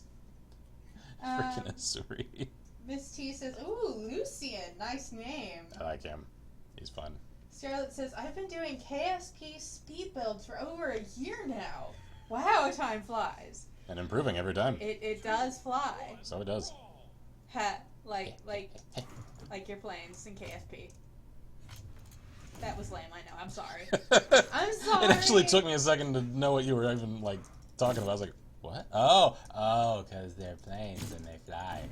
Freaking Asuri. Miss T says, ooh, Lucian, nice name. I like him. He's fun. Scarlett says, I've been doing KSP speed builds for over a year now. Wow, time flies. And improving every time. It does fly. So it does. Ha, like Like you're playing in KFP. That was lame, I know. I'm sorry. I'm sorry. It actually took me a second to know what you were even, like, talking about. I was like, what? Oh, because they're planes and they fly.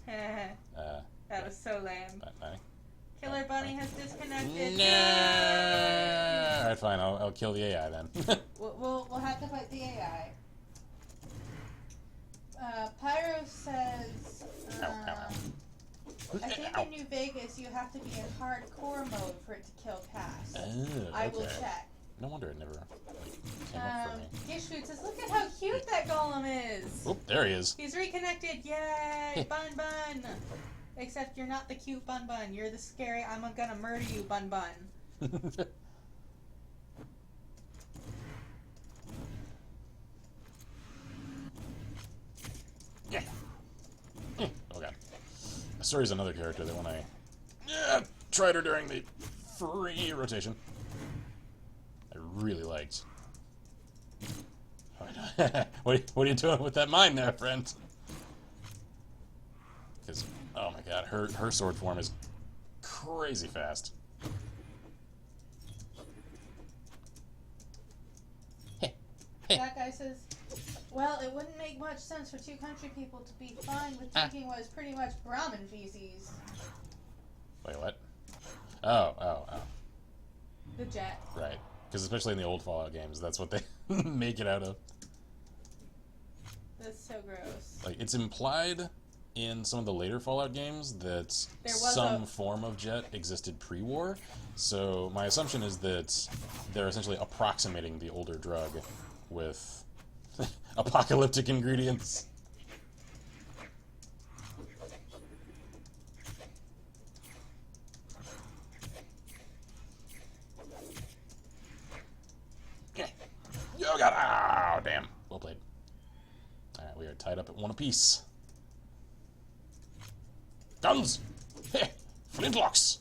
That was so lame. Funny. Killer Bunny has disconnected. No. Alright, fine. I'll kill the AI then. We'll have to fight the AI. Pyro says, I think in New Vegas you have to be in hardcore mode for it to kill Cass. I will check. No wonder it never came up for me. Gishfood says, look at how cute that golem is. Oop, there he is. He's reconnected. Yay! Bun Bun. Except you're not the cute Bun Bun. You're the scary, I'm gonna murder you Bun Bun. Yeah. Oh god. Story's another character that when I tried her during the free rotation, I really liked. What are you doing with that mine there, friend? Because, oh my god, her sword form is crazy fast. That guy says, well, it wouldn't make much sense for two country people to be fine with drinking what is pretty much Brahmin feces. Wait, what? Oh. The jet. Right. Because especially in the old Fallout games, that's what they make it out of. That's so gross. Like, it's implied in some of the later Fallout games that There was some form of jet existed pre-war. So my assumption is that they're essentially approximating the older drug with apocalyptic ingredients. Oh god, oh damn. Well played. Alright, we are tied up at one apiece. Guns! Heh! Flintlocks!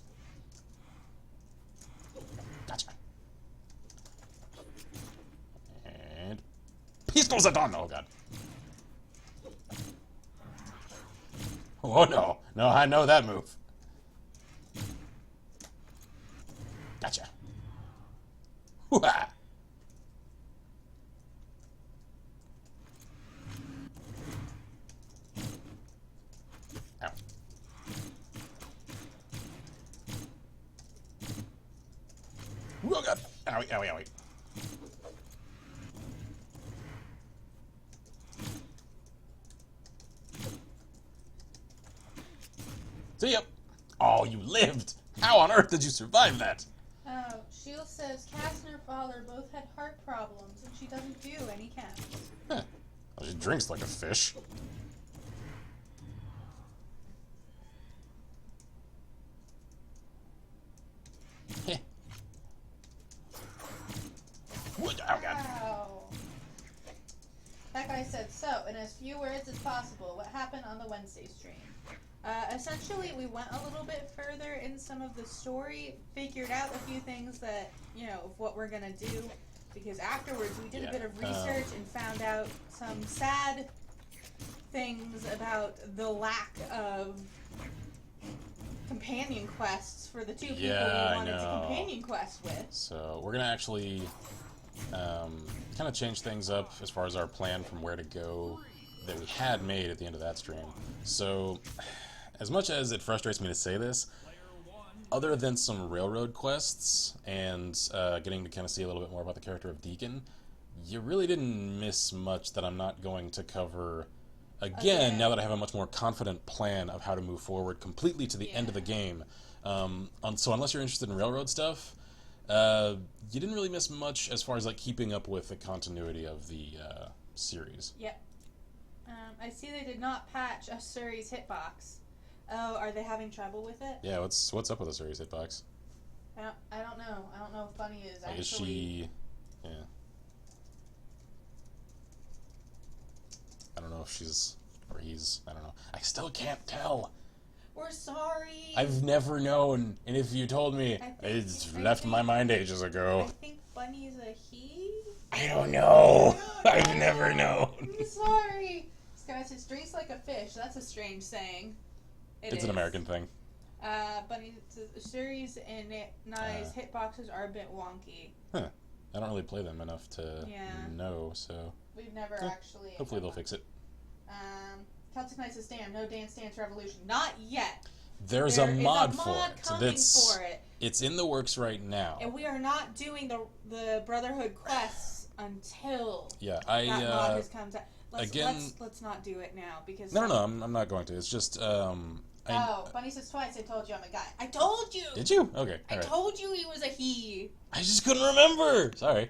Gotcha. And pistols at dawn! Oh god. Oh no. No, I know that move. Gotcha. Hoo-ha! Ow. Oh god! Owie, owie, owie. See ya! Oh, you lived! How on earth did you survive that? Oh, Shield says Cass and her father both had heart problems, and she doesn't do any counts. Huh. Well, she drinks like a fish. Heh. What? Oh god. Wow. That guy said, so, in as few words as possible, what happened on the Wednesday stream? Essentially, we went a little bit further in some of the story, figured out a few things that, you know, of what we're gonna do, because afterwards we did a bit of research and found out some sad things about the lack of companion quests for the two people we wanted to companion quest with. So we're gonna actually kind of change things up as far as our plan from where to go that we had made at the end of that stream. So, as much as it frustrates me to say this, other than some railroad quests and getting to kind of see a little bit more about the character of Deacon, you really didn't miss much that I'm not going to cover again now that I have a much more confident plan of how to move forward completely to the end of the game. So unless you're interested in railroad stuff, you didn't really miss much as far as like keeping up with the continuity of the series. Yep. I see they did not patch a Suri's hitbox. Oh, are they having trouble with it? Yeah, what's up with the Suri's hitbox? I don't know. I don't know if Bunny is Like, actually... is she... Yeah. I don't know if she's... Or he's... I don't know. I still can't tell. We're sorry. I've never known. And if you told me, it's left my mind ages ago. I think Bunny's a he? I don't know. I've never known. I'm sorry. This guy says, drinks like a fish. That's a strange saying. It's an American thing. Bunny says Shuri's and Nai's hitboxes are a bit wonky. Huh. I don't really play them enough to know, so... We've never actually... Hopefully they'll fix it. Celtic Knight says, damn, no Dance Dance Revolution. Not yet. There's a mod for it. Coming for it. It's in the works right now. And we are not doing the Brotherhood quests until that I mod has come out. Let's not do it now because... No, I'm not going to. It's just... Bunny says twice, I told you I'm a guy. I told you! Did you? Okay. I told you he was a he. I just couldn't remember! Sorry.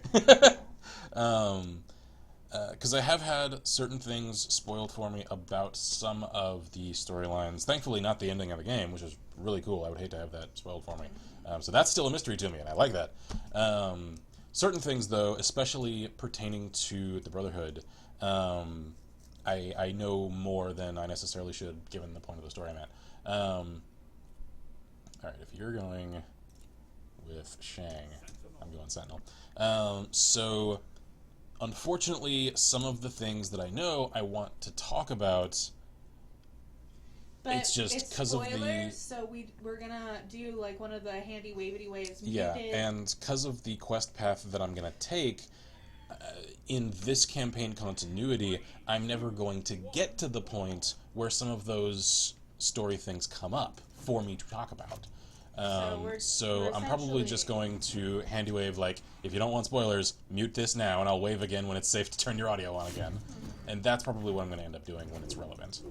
Because I have had certain things spoiled for me about some of the storylines. Thankfully, not the ending of the game, which is really cool. I would hate to have that spoiled for me. So that's still a mystery to me, and I like that. Certain things, though, especially pertaining to the Brotherhood, I know more than I necessarily should, given the point of the story I'm at. Alright, if you're going with Shang, I'm going Sentinel. So... Unfortunately, some of the things that I know I want to talk about, but it's just because of the... so we're gonna do like one of the handy wavity ways. Yeah, and because of the quest path that I'm gonna take, in this campaign continuity, I'm never going to get to the point where some of those story things come up for me to talk about. So I'm probably just going to handy wave, like, if you don't want spoilers, mute this now, and I'll wave again when it's safe to turn your audio on again. And that's probably what I'm going to end up doing when it's relevant.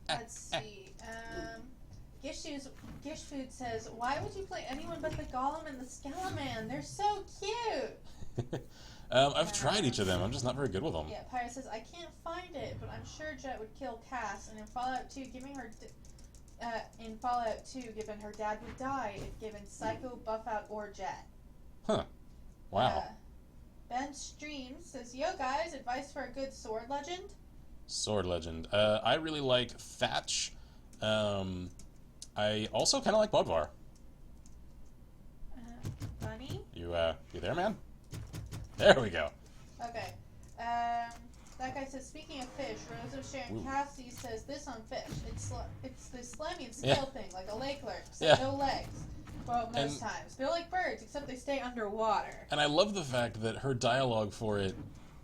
Let's see. Gish Food says, why would you play anyone but the Golem and the Skeleman? They're so cute! I've tried each of them. I'm just not very good with them. Yeah, Pyre says, I can't find it, but I'm sure Jet would kill Cass, and in Fallout 2, given her dad would die if given Psycho, Buffout, or Jet. Huh. Wow. Ben Stream says, yo guys, advice for a good sword legend? Sword legend. I really like Thatch. I also kind of like Bodvar. Bunny? You there, man? There we go. Okay. That guy says, speaking of fish, Rose of Sharon Cassidy says this on fish. It's the slimy and scale thing, like a lake lurk, so no legs. Well, most times. They're like birds, except they stay underwater. And I love the fact that her dialogue for it,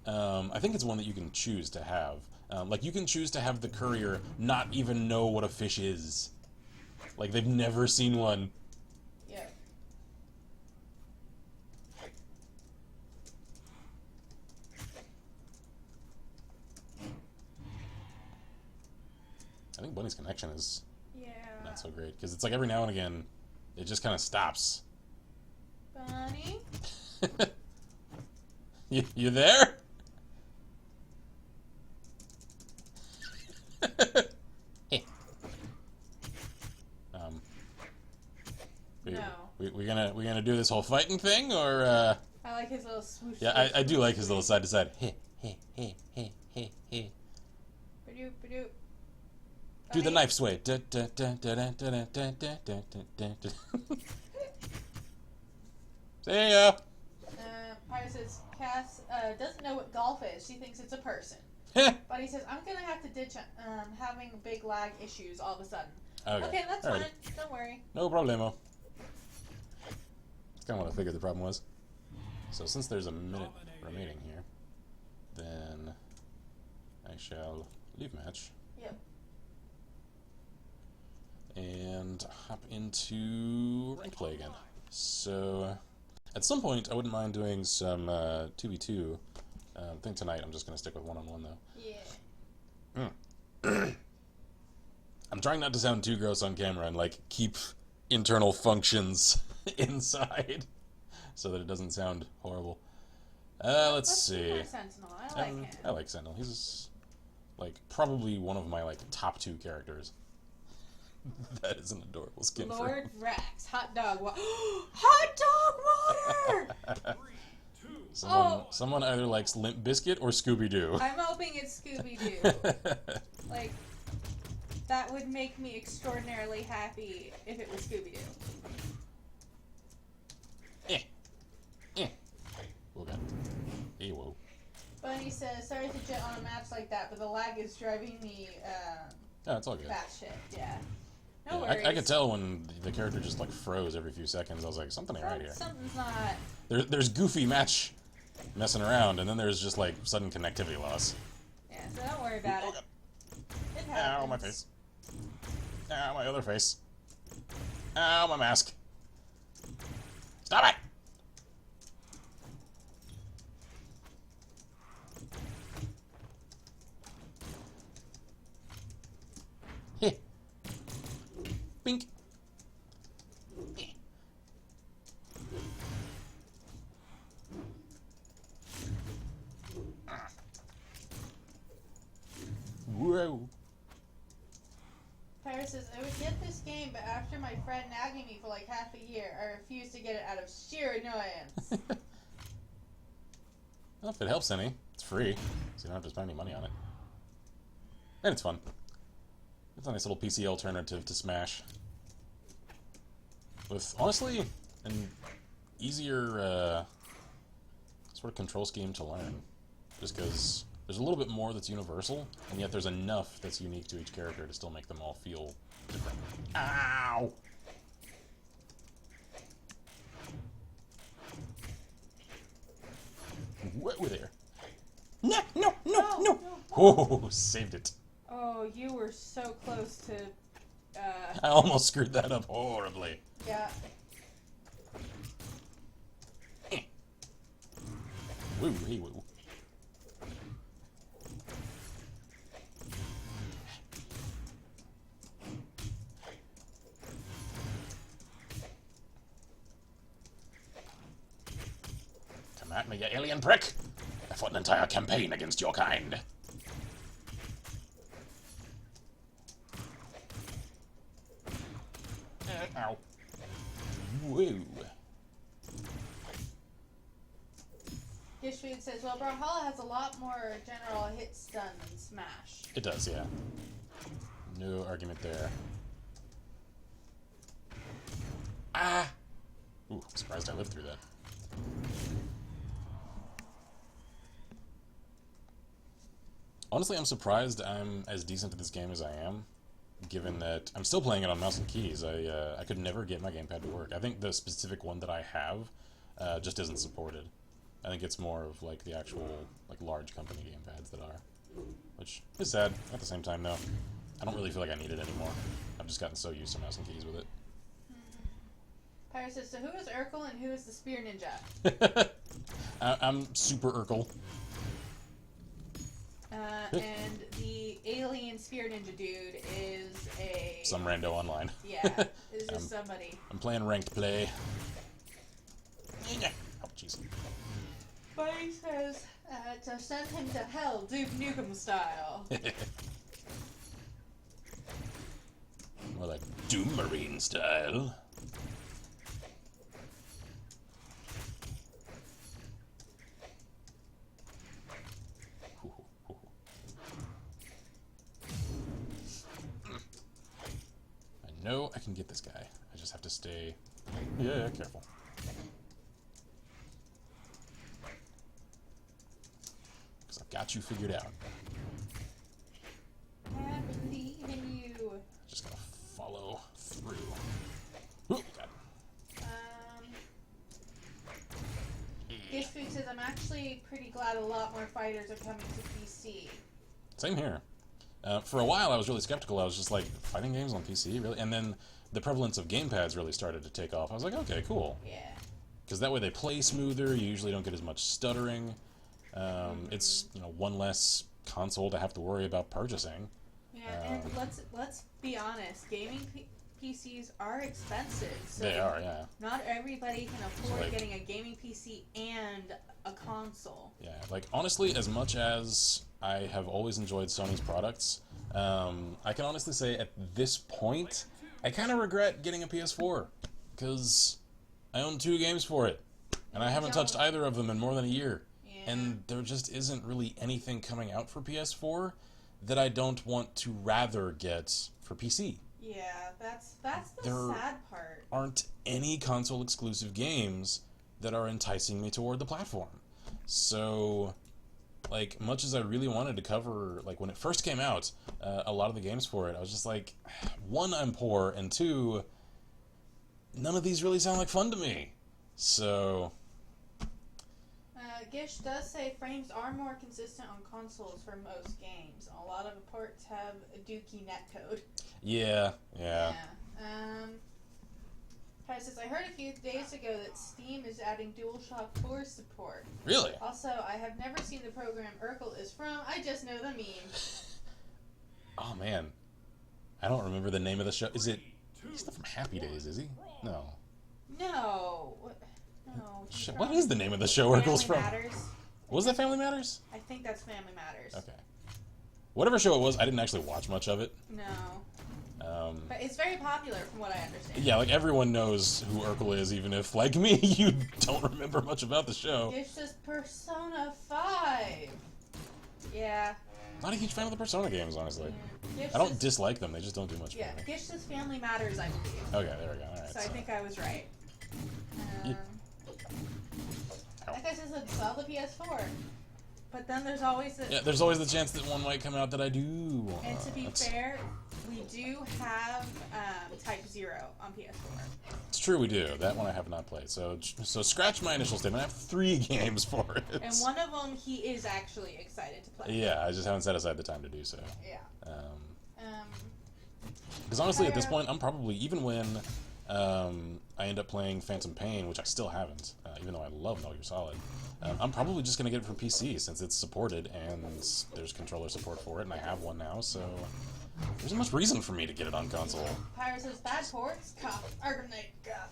I think it's one that you can choose to have. Like, you can choose to have the courier not even know what a fish is. Like, they've never seen one. Yeah. I think Bunny's connection is not so great, because it's like every now and again, it just kind of stops. Bunny? You there? Hey. No. We gonna do this whole fighting thing, or I like his little swoosh. Yeah, I do like his little side to side. Hey, hey, hey, hey, hey, hey. Ba-doop, ba-doop. Do the knife sway. See ya. Pyre says Cass doesn't know what golf is. She thinks it's a person. But he says, I'm gonna have to ditch having big lag issues all of a sudden. Okay, that's fine. Don't worry. No problemo. That's kind of what I figured the problem was. So since there's a minute remaining here, then I shall leave match. Yep. And hop into ranked play again. So at some point, I wouldn't mind doing some 2v2. I think tonight I'm just going to stick with one-on-one, though. Yeah. I'm trying not to sound too gross on camera and, like, keep internal functions inside so that it doesn't sound horrible. Let's see. Sentinel. I like him. I like Sentinel. He's, like, probably one of my, like, top 2 characters. That is an adorable skin for him. Lord Rex. Hot dog water. Hot dog water! Someone either likes Limp Bizkit or Scooby-Doo. I'm hoping it's Scooby-Doo. Like, that would make me extraordinarily happy if it was Scooby-Doo. Okay. Hey, whoa. Bunny says, sorry to jet on a match like that, but the lag is driving me Yeah, it's all good. batshit. Yeah. Yeah, No worries. I could tell when the character just like froze every few seconds. I was like, something ain't right here. Something's not. There's goofy match messing around, and then there's just like sudden connectivity loss. Yeah, so don't worry about it. It happens. Ow, my face. Ow, my other face. Ow, my mask. Stop it! Heh. Bink. Whoa. Paris says, I would get this game, but after my friend nagging me for like half a year, I refused to get it out of sheer annoyance. Well, if it helps any, it's free, so you don't have to spend any money on it. And it's fun. It's a nice little PC alternative to Smash. With, honestly, an easier sort of control scheme to learn. Just because there's a little bit more that's universal, and yet there's enough that's unique to each character to still make them all feel different. Ow! What were there? No, no, no, no! Oh, saved it. Oh, you were so close to, I almost screwed that up horribly. yeah. Woo, hey, woo. Come at me, you alien prick! I fought an entire campaign against your kind. Ow. Woo. Gishfood says, well, Brawlhalla has a lot more general hit stun than Smash. It does, yeah. No argument there. Ah! Ooh, I'm surprised I lived through that. Honestly, I'm surprised I'm as decent at this game as I am, given that I'm still playing it on mouse and keys. I could never get my gamepad to work. I think the specific one that I have just isn't supported. I think it's more of like the actual like large company gamepads that are, which is sad. At the same time, though, I don't really feel like I need it anymore. I've just gotten so used to mouse and keys with it. Pyro says, so who is Urkel and who is the Spear Ninja? I'm super Urkel. And the alien Spear Ninja dude is a... Some rando online. Yeah, is just somebody. I'm playing ranked play. Oh, jeez. But he says, to send him to hell, Duke Nukem style. More like Doom Marine style. I know I can get this guy. I just have to stay... Yeah, careful. Because I've got you figured out. I believe in you. Just gotta follow through. Ooh, God. Gishfood says, I'm actually pretty glad a lot more fighters are coming to PC. Same here. For a while, I was really skeptical. I was just like, fighting games on PC, really? And then the prevalence of gamepads really started to take off. I was like, okay, cool. Yeah. Because that way they play smoother. You usually don't get as much stuttering. It's one less console to have to worry about purchasing. Yeah, and let's be honest, gaming PCs are expensive. So They are, yeah. Not everybody can afford like- getting a gaming PC and a console. Yeah, like, honestly, as much as I have always enjoyed Sony's products, I can honestly say at this point, I kind of regret getting a PS4. Because I own 2 games for it. And I haven't touched either of them in more than a year. Yeah. And there just isn't really anything coming out for PS4 that I don't want to rather get for PC. Yeah, that's the There sad part. Aren't any console exclusive games that are enticing me toward the platform. So like, much as I really wanted to cover, like, when it first came out, a lot of the games for it, I was just like, one, I'm poor, and two, none of these really sound like fun to me. So... Gish does say frames are more consistent on consoles for most games. A lot of ports have Dookie netcode. Yeah. Ty says, I heard a few days ago that Steam is adding DualShock 4 support. Really? Also, I have never seen the program Urkel is from. I just know the meme. Oh, man. I don't remember the name of the show. Is it... He's not from Happy Days, is he? No. No. No. What is the name of the show Urkel's from? Family Matters. Was that Family Matters? I think that's Family Matters. Okay. Whatever show it was, I didn't actually watch much of it. No. But it's very popular from what I understand. Yeah, like everyone knows who Urkel is, even if, like me, you don't remember much about the show. Gish says Persona 5. Yeah. Not a huge fan of the Persona games, honestly. Yeah. I don't dislike them, they just don't do much Yeah, for me. Gish says Family Matters, I believe. Okay, there we go. Alright. So I think I was right. Yeah. That guy says it's sell the PS4. But then there's always the... Yeah, there's always the chance that one might come out that I do want. And to be fair, we do have Type 0 on PS4. It's true, we do. That one I have not played. So scratch my initial statement. I have 3 games for it. And one of them he is actually excited to play. Yeah, I just haven't set aside the time to do so. Yeah. Because honestly, at this point, I'm probably, even when I end up playing Phantom Pain, which I still haven't, even though I love Metal Gear Solid, I'm probably just going to get it for PC since it's supported and there's controller support for it, and I have one now, so there's not much reason for me to get it on console. Pyro says bad ports, cuff, Argonite, cuff.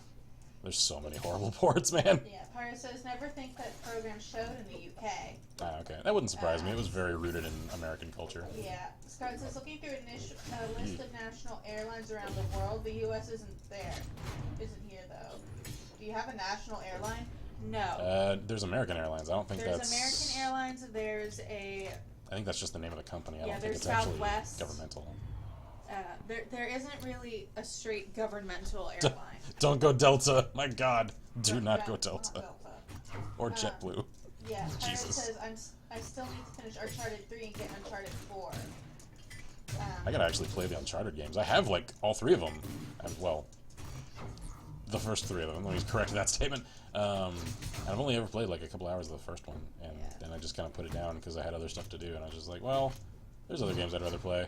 There's so many horrible ports, man. Yeah, Pyro says never think that program showed in the UK. Ah, okay. That wouldn't surprise me. It was very rooted in American culture. Yeah. Scarlet says looking through a list of national airlines around the world, the US isn't there. Isn't here though. Do you have a national airline? No. There's American Airlines. I don't think There's that's... American Airlines, there's a... I think that's just the name of the company. I Yeah, don't think there's it's actually Southwest. governmental. There isn't really a straight governmental airline. Don't go Delta. My God. Do not go Delta. Or JetBlue. Yeah, Pirate Jesus. says I still need to finish Uncharted 3 and get Uncharted 4. I gotta actually play the Uncharted games. I have, like, all 3 of them. Well, the first 3 of them. Let me correct that statement. And I've only ever played, like, a couple hours of the first one. And then I just kind of put it down because I had other stuff to do. And I was just like, well, there's other games I'd rather play.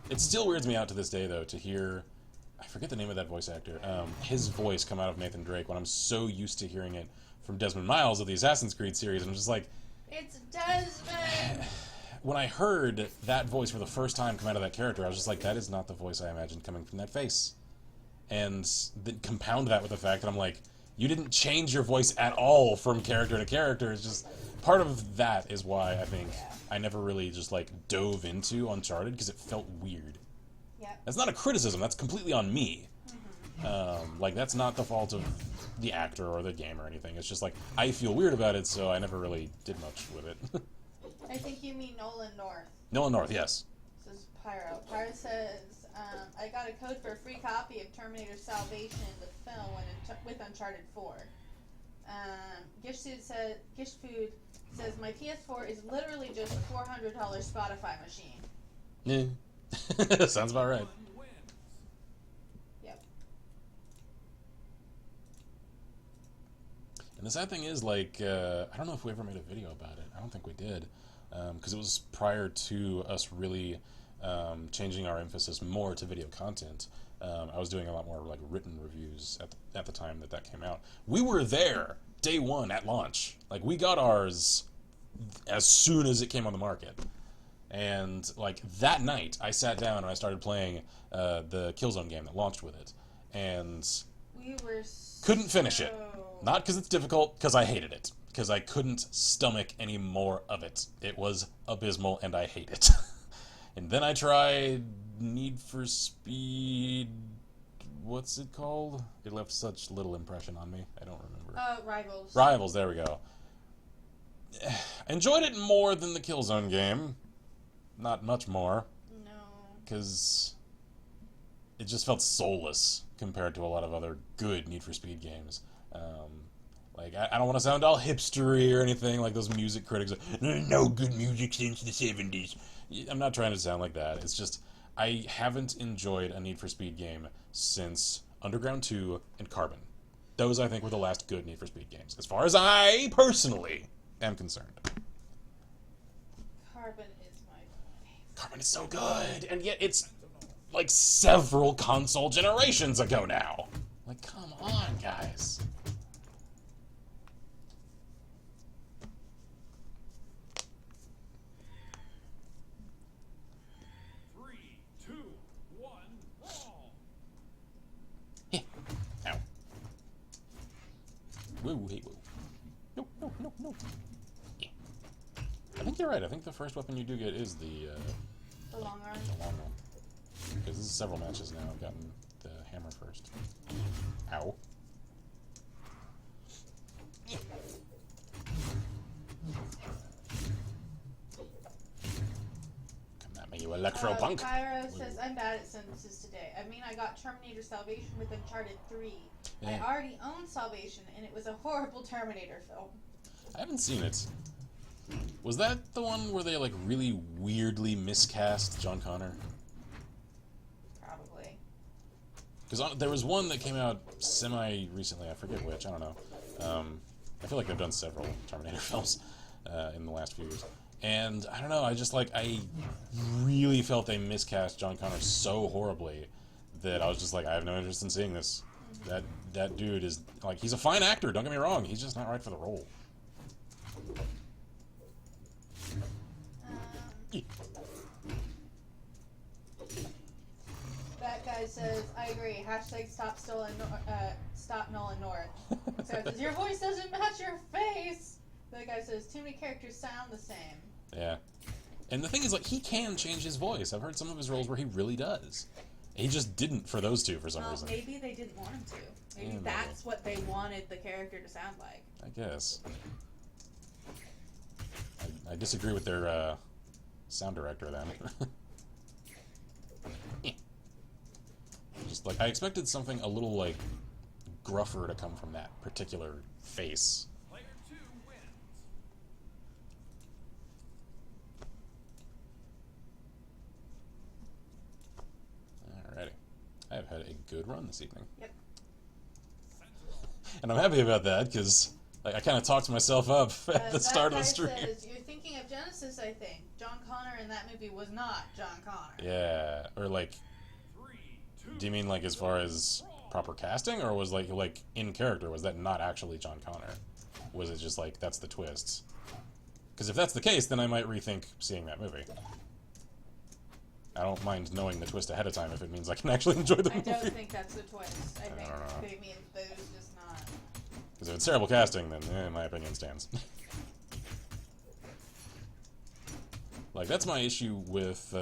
It still weirds me out to this day, though, to hear... I forget the name of that voice actor. His voice come out of Nathan Drake when I'm so used to hearing it from Desmond Miles of the Assassin's Creed series. And I'm just like... It's Desmond! When I heard that voice for the first time come out of that character, I was just like, that is not the voice I imagined coming from that face. And then compound that with the fact that I'm like, you didn't change your voice at all from character to character. It's just... Part of that is why I think I never really just, like, dove into Uncharted, because it felt weird. Yeah. That's not a criticism. That's completely on me. Like, that's not the fault of the actor or the game or anything. It's just, like, I feel weird about it, so I never really did much with it. I think you mean Nolan North. Nolan North, yes. Says Pyro. Pyro says, I got a code for a free copy of Terminator Salvation, the film, with Uncharted 4. Gish Food says, my PS4 is literally just a $400 Spotify machine. Yeah. Sounds about right. Yep. And the sad thing is, like, I don't know if we ever made a video about it. I don't think we did. Because it was prior to us really changing our emphasis more to video content. I was doing a lot more, like, written reviews at the time that came out. We were there day one at launch. Like, we got ours as soon as it came on the market. And, like, that night, I sat down and I started playing the Killzone game that launched with it. And We were couldn't finish it. Not because it's difficult, because I hated it. Because I couldn't stomach any more of it. It was abysmal, and I hate it. And then I tried Need for Speed... What's it called? It left such little impression on me. I don't remember. Rivals. Rivals, there we go. Enjoyed it more than the Killzone game. Not much more. No. Because it just felt soulless compared to a lot of other good Need for Speed games. Like, I don't want to sound all hipstery or anything like those music critics. No good music since the 70s. I'm not trying to sound like that. It's just, I haven't enjoyed a Need for Speed game since Underground 2 and Carbon. Those, I think, were the last good Need for Speed games, as far as I, personally, am concerned. Carbon is my favorite. Carbon is so good, and yet it's, like, several console generations ago now. Like, come on, guys. Woo, hey, woo. No, no, no, no. Yeah. I think you're right. I think the first weapon you do get is the long arm. The long one. Because this is several matches now. I've gotten the hammer first. Ow. Yeah. Come at me, you electro-punk. Pyro says, I'm bad at sentences today. I mean, I got Terminator Salvation with Uncharted 3. Yeah. I already own Salvation, and it was a horrible Terminator film. I haven't seen it. Was that the one where they, like, really weirdly miscast John Connor? Probably. Because there was one that came out semi-recently, I forget which, I don't know. I feel like they've done several Terminator films in the last few years. And, I don't know, I really felt they miscast John Connor so horribly that I was just like, I have no interest in seeing this. That dude is, like, he's a fine actor, don't get me wrong, he's just not right for the role. That guy says, I agree, hashtag stop Nolan North. So, because your voice doesn't match your face. That guy says, too many characters sound the same. Yeah. And the thing is, like, he can change his voice. I've heard some of his roles where he really does. He just didn't for those two for some reason. Maybe they didn't want him to. Maybe that's what they wanted the character to sound like. I guess. I disagree with their sound director then. Just like I expected something a little like gruffer to come from that particular face. Player 2 wins. Alrighty. I have had a good run this evening. Yep. And I'm happy about that, because like, I kind of talked myself up at the start of the stream. Says, you're thinking of Genesis, I think. John Connor in that movie was not John Connor. Yeah, or like, 3, 2, do you mean like as far as proper casting, or was like in character, was that not actually John Connor? Was it just like, that's the twist? Because if that's the case, then I might rethink seeing that movie. I don't mind knowing the twist ahead of time if it means I can actually enjoy the movie. I don't think that's the twist. I think they mean those just not. Because if it's terrible casting, then my opinion stands. Like, that's my issue with,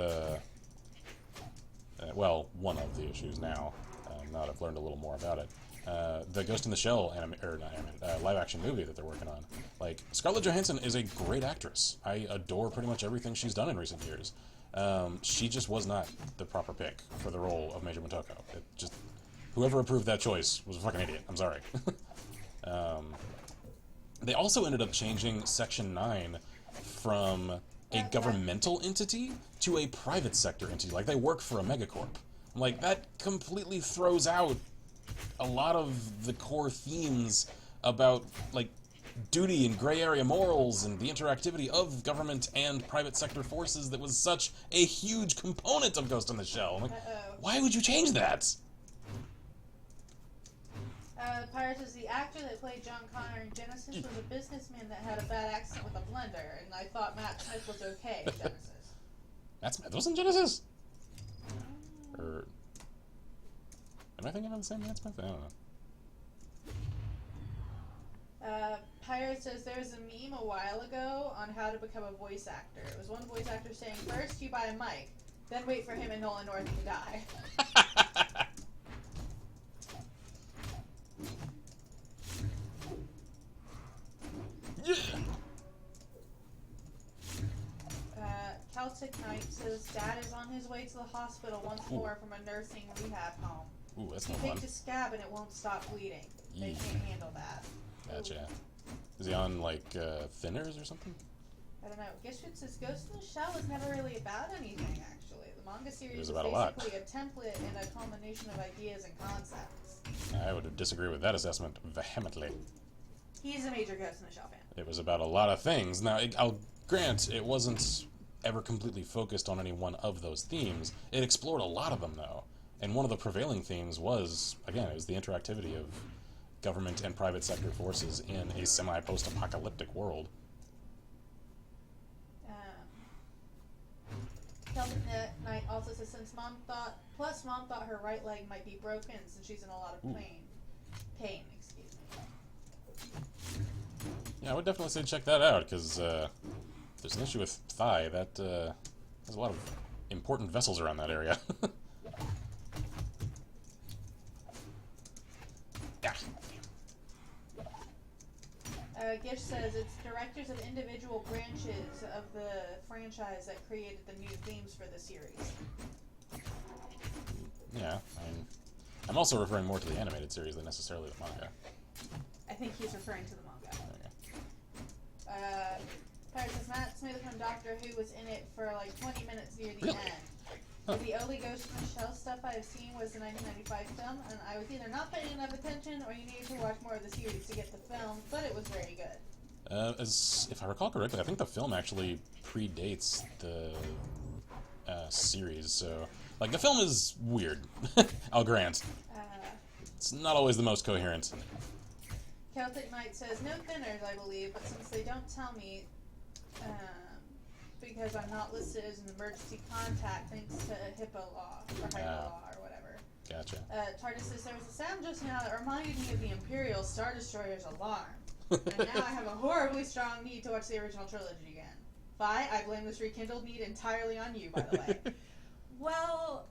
well, one of the issues now that I've learned a little more about it. The Ghost in the Shell live-action movie that they're working on. Like, Scarlett Johansson is a great actress. I adore pretty much everything she's done in recent years. She just was not the proper pick for the role of Major Motoko. It just, whoever approved that choice was a fucking idiot. I'm sorry. They also ended up changing Section 9 from a governmental entity to a private sector entity. Like, they work for a megacorp. Like, that completely throws out a lot of the core themes about, like, duty and gray area morals and the interactivity of government and private sector forces that was such a huge component of Ghost in the Shell. Like, why would you change that? Pirate says the actor that played John Connor in Genesis was a businessman that had a bad accent with a blender, and I thought Matt Smith was okay in Genesis. Matt Smith was in Genesis? Or... am I thinking of the same Matt Smith? I don't know. Pirate says there was a meme a while ago on how to become a voice actor. It was one voice actor saying, first you buy a mic, then wait for him and Nolan North to die. Yeah. Celtic Knight says Dad is on his way to the hospital once more from a nursing rehab home. Ooh, that's He not fun. picked a scab and it won't stop bleeding. They can't handle that. Gotcha. Is he on, like, thinners or something? I don't know. Gishfit says Ghost in the Shell was never really about anything, actually. The manga series is about a lot. basically a template and a culmination of ideas and concepts. I would disagree with that assessment vehemently. He's a major Ghost in the Shell fan. It was about a lot of things. Now, I'll grant it wasn't ever completely focused on any one of those themes. It explored a lot of them, though. And one of the prevailing themes was, again, it was the interactivity of government and private sector forces in a semi-post-apocalyptic world. Celtic Knight also says since mom thought her right leg might be broken since she's in a lot of pain, excuse me. Yeah, I would definitely say check that out, because if there's an issue with thigh, that there's a lot of important vessels around that area. Yeah. Gish says it's directors of individual branches of the franchise that created the new themes for the series. Yeah, I'm also referring more to the animated series than necessarily the manga. I think he's referring to the manga. Okay. Pirate says Matt Smith from Doctor Who was in it for like 20 minutes near the Really? end. The only Ghost in the Shell stuff I have seen was the 1995 film, and I was either not paying enough attention or you needed to watch more of the series to get the film, but it was very good. If I recall correctly, I think the film actually predates the series, so... Like, the film is weird, I'll grant. It's not always the most coherent. Celtic Knight says, no thinners, I believe, but since they don't tell me, because I'm not listed as an emergency contact thanks to HIPAA law, or HIPAA law, or whatever. Gotcha. TARDIS says, there was a sound just now that reminded me of the Imperial Star Destroyer's alarm. And now I have a horribly strong need to watch the original trilogy again. Vi, I blame this rekindled need entirely on you, by the way. Well,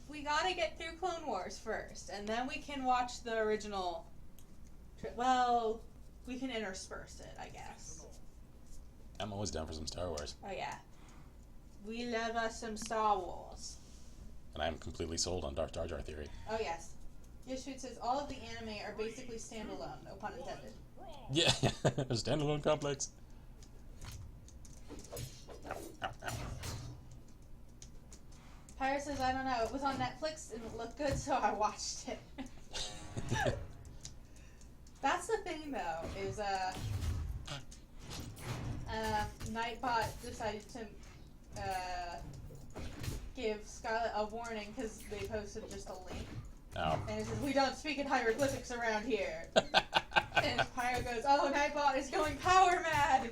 we gotta get through Clone Wars first, and then we can watch the original... well, we can intersperse it, I guess. I'm always down for some Star Wars. Oh, yeah. We love us some Star Wars. And I'm completely sold on Darth Jar Jar theory. Oh, yes. Yeshut says all of the anime are basically standalone, no pun intended. Yeah, a standalone complex. Ow, ow, ow. Pyre says, I don't know, it was on Netflix and it looked good, so I watched it. That's the thing, though, is, Nightbot decided to, give Scarlet a warning because they posted just a link. Oh. And it says, we don't speak in hieroglyphics around here. And Pyro goes, oh, Nightbot is going power mad!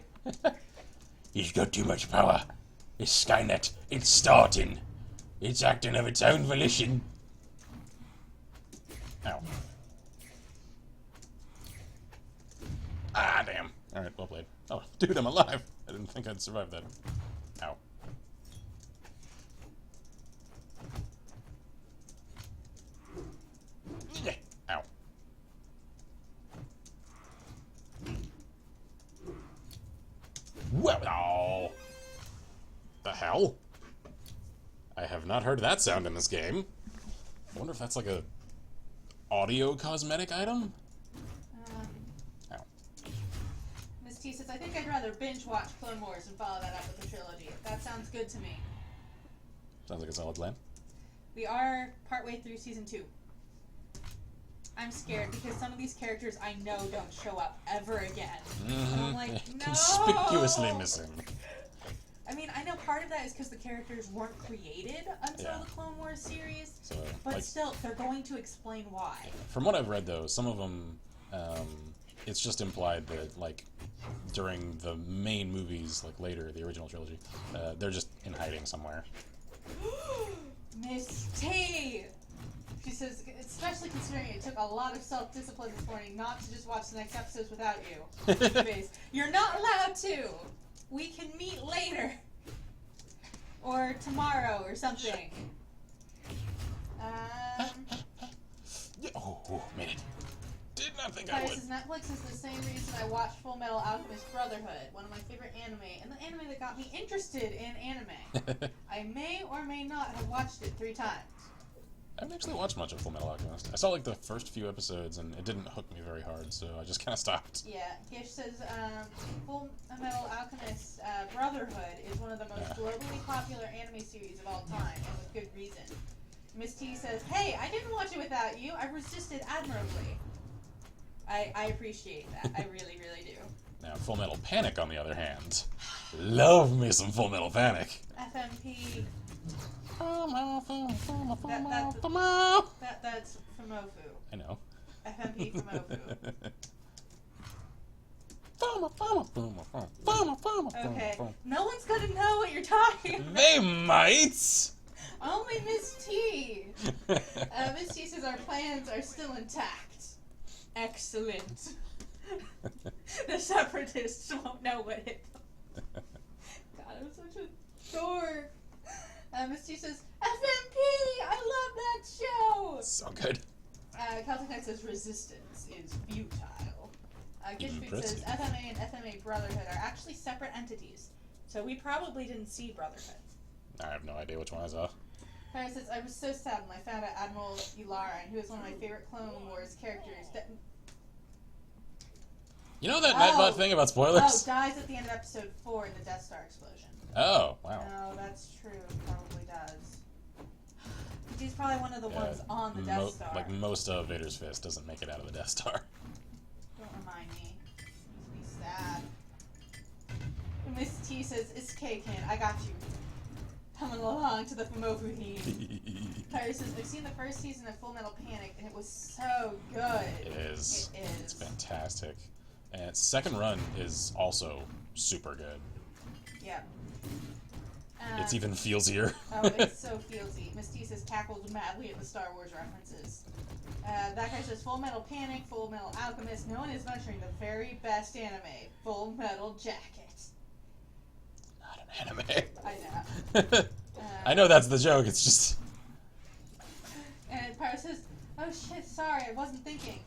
He's got too much power. It's Skynet. It's starting. It's acting of its own volition. Ow. Ah, damn. Alright, well played. Oh, dude, I'm alive. I didn't think I'd survive that. Ow. Yeah. Ow. Well, oh. The hell? I have not heard that sound in this game. I wonder if that's like a audio cosmetic item? Ow. Miss T says, I think I'd rather binge watch Clone Wars and follow that up with the trilogy. That sounds good to me. Sounds like a solid plan. We are partway through season 2. I'm scared because some of these characters I know don't show up ever again. And I'm like, no! Conspicuously missing. I mean, I know part of that is because the characters weren't created until the Clone Wars series, So, but like, still, they're going to explain why. from what I've read, though, some of them, it's just implied that, like, during the main movies, like later, the original trilogy, they're just in hiding somewhere. Miss T! She says, especially considering it took a lot of self-discipline this morning not to just watch the next episodes without you. Face. You're not allowed to! We can meet later! Or tomorrow or something. Oh, made it. Did not think I Tyler would. says Netflix is the same reason I watched Full Metal Alchemist Brotherhood, one of my favorite anime, and the anime that got me interested in anime. I may or may not have watched it 3 times. I haven't actually watched much of Full Metal Alchemist. I saw like the first few episodes and it didn't hook me very hard, so I just kind of stopped. Yeah, Gish says Full Metal Alchemist Brotherhood is one of the most globally popular anime series of all time, and with good reason. Miss T says, "Hey, I didn't watch it without you. I resisted admirably." I appreciate that. I really, really do. Now, Full Metal Panic, on the other hand, love me some Full Metal Panic. FMP. That's Fumofu. I know. FMP Fumofu. Okay, no one's gonna know what you're talking about. They might. Only Miss T. Miss T says our plans are still intact. Excellent. The separatists won't know what it. God, I'm such a dork. Miss T says FMP. I love that show. So good. Celtic Knight says resistance is futile. Gishfood says Impressive. FMA and FMA Brotherhood are actually separate entities, so we probably didn't see Brotherhood. I have no idea which one I saw. Farrah says, I was so sad when I found out Admiral Yularen, who is one of my favorite Clone Wars characters, You know that Nightbot thing about spoilers? dies at the end of episode 4 in the Death Star explosion. Oh, wow. No, that's true. Probably does. He's probably one of the ones on the Death Star. Like most of Vader's fist doesn't make it out of the Death Star. Don't remind me. Makes me sad. Miss T says, it's K-Kin. I got you. Coming along to the Fumofu team. Kyrie says, I've seen the first season of Full Metal Panic, and it was so good. It is. It is. It's fantastic. And its second run is also super good. Yeah. It's even feelsier. Oh, it's so feelsy. Miss T says cackled madly at the Star Wars references. That guy says Full Metal Panic, Full Metal Alchemist. No one is venturing the very best anime, Full Metal Jacket. Not an anime. I know. I know that's the joke, it's just... And Pyro says, oh shit, sorry, I wasn't thinking.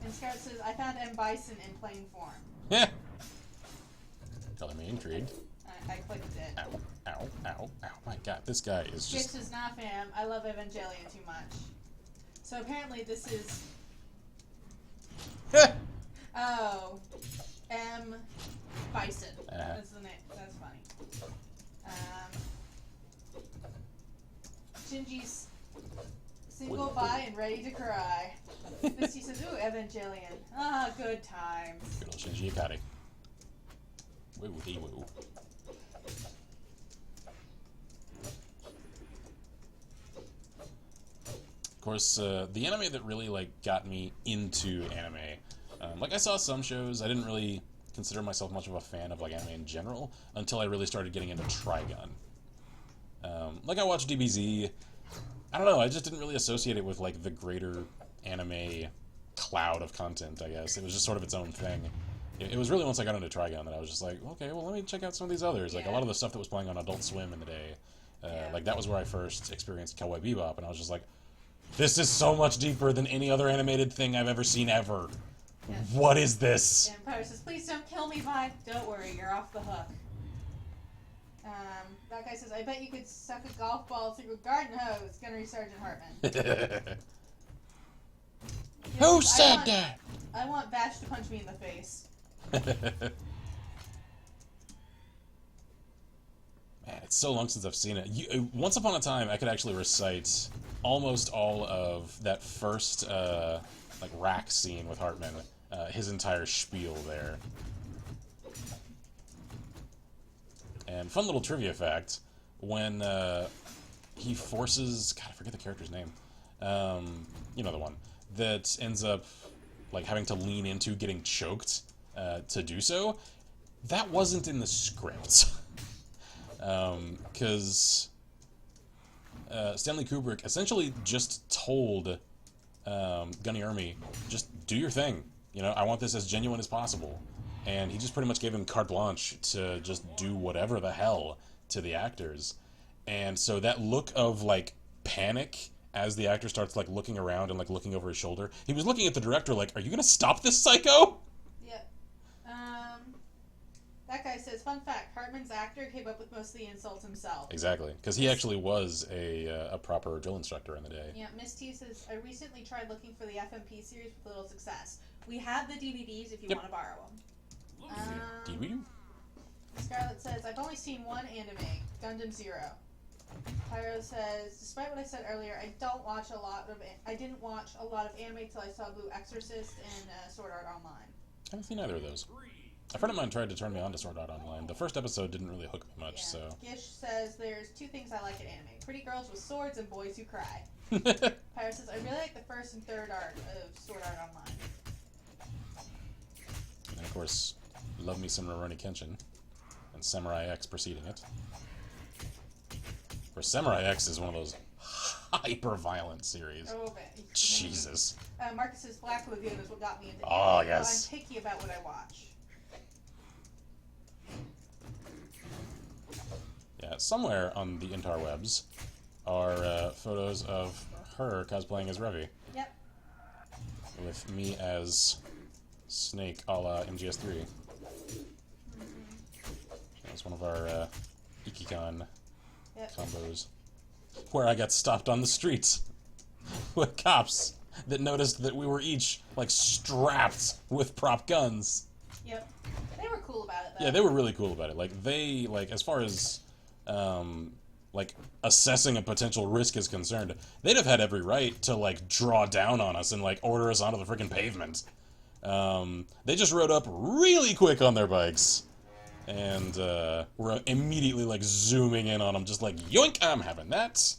And Scarlet says, I found M. Bison in plain form. Yeah. Color me intrigued. I clicked it. Ow, ow, ow, ow. My god, this guy is Gish just... says, nah fam, I love Evangelion too much. So apparently this is... Oh. M. Bison. That's the name. That's funny. Shinji's single by and ready to cry. Misty says, ooh, Evangelion. Ah, good times. Good old Shinji Ikari. Woo-dee-woo. Of course, the anime that really, like, got me into anime, like, I saw some shows, I didn't really consider myself much of a fan of, like, anime in general, until I really started getting into Trigun. Like, I watched DBZ, I don't know, I just didn't really associate it with, like, the greater anime cloud of content, I guess. It was just sort of its own thing. It was really once I got into Trigun that I was just like, okay, well, let me check out some of these others. Like, a lot of the stuff that was playing on Adult Swim in the day, like, that was where I first experienced Cowboy Bebop, and I was just like, this is so much deeper than any other animated thing I've ever seen ever. Yeah. What is this? And Pyro says, please don't kill me, Vi. Don't worry, you're off the hook. That guy says, I bet you could suck a golf ball through a garden hose. Gunnery Sergeant Hartman. Who said that? I want Bash to punch me in the face. Man, it's so long since I've seen it. Once upon a time, I could actually recite almost all of that first, like, rack scene with Hartman. His entire spiel there. And fun little trivia fact, when he forces... God, I forget the character's name. You know the one. That ends up, like, having to lean into getting choked to do so. That wasn't in the script. Because Stanley Kubrick essentially just told Gunny Ermey, just do your thing. You know, I want this as genuine as possible. And he just pretty much gave him carte blanche to just do whatever the hell to the actors. And so that look of, like, panic as the actor starts, like, looking around and, like, looking over his shoulder. He was looking at the director like, are you gonna stop this psycho? Yep. That guy says, fun fact, Hartman's actor came up with most of the insults himself. Exactly, because he actually was a proper drill instructor in the day. Yeah, Miss T says, I recently tried looking for the FMP series with little success. We have the DVDs if you want to borrow them. DVD? Scarlett says, I've only seen one anime, Gundam Zero. Pyro says, despite what I said earlier, I didn't watch a lot of anime till I saw Blue Exorcist and Sword Art Online. I haven't seen either of those. A friend of mine tried to turn me on to Sword Art Online. The first episode didn't really hook me much, so... Gish says, there's two things I like in anime. Pretty girls with swords and boys who cry. Pyro says, I really like the first and third arc of Sword Art Online. And of course, love me some Rurouni Kenshin. And Samurai X preceding it. Where Samurai X is one of those hyper-violent series. Oh, man. Jesus. Marcus says, Black Lagoon is what got me into Oh, anime. yes. So I'm picky about what I watch. Yeah, somewhere on the interwebs are photos of her cosplaying as Revi. Yep. With me as Snake a la MGS3. That was one of our Ikikon combos. Where I got stopped on the streets with cops that noticed that we were each, like, strapped with prop guns. Yep. They were cool about it, though. Yeah, they were really cool about it. Like, they, like, as far as, like, assessing a potential risk is concerned, they'd have had every right to, like, draw down on us and, like, order us onto the freaking pavement. They just rode up really quick on their bikes. And, were immediately, like, zooming in on them, just like, yoink, I'm having that!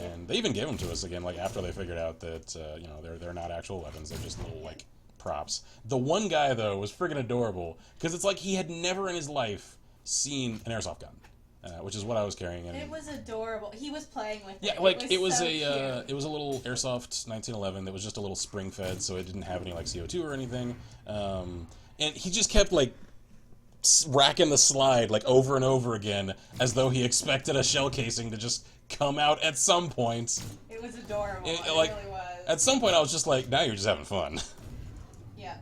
And they even gave them to us again, like, after they figured out that, you know, they're not actual weapons, they're just little, like, props. The one guy, though, was friggin' adorable, because it's like he had never in his life seen an airsoft gun, which is what I was carrying. And it was adorable. He was playing with it. yeah, like, it was so a little airsoft 1911 that was just a little spring-fed, so it didn't have any, like, CO2 or anything. And he just kept, like, racking the slide, like, over and over again, as though he expected a shell casing to just come out at some point. It was adorable. It like, really was. At some point, I was just like, now you're just having fun. Yeah.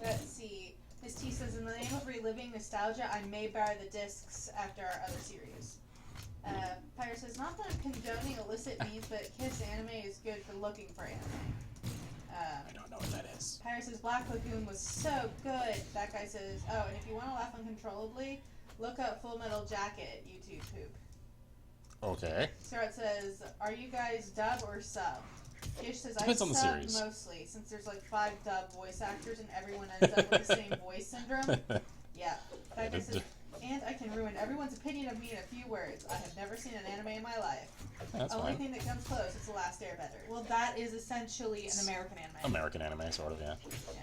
Let's see. Miss T says, in the name of reliving nostalgia, I may buy the discs after our other series. Pyro says, not that I'm condoning illicit means, but Kiss Anime is good for looking for anime. I don't know what that is. Pyro says, Black Lagoon was so good. That guy says, oh, and if you want to laugh uncontrollably, look up Full Metal Jacket YouTube poop. Okay. Sarah says, are you guys dub or sub? Gish says, Depends I on the sub series. mostly, since there's like 5 dub voice actors and everyone ends up with the same voice syndrome. Yeah. That guy says, and I can ruin everyone's opinion of me in a few words. I have never seen an anime in my life. That's Only fine. thing that comes close is The Last Airbender. Well, that is essentially an American anime. American anime, sort of, yeah.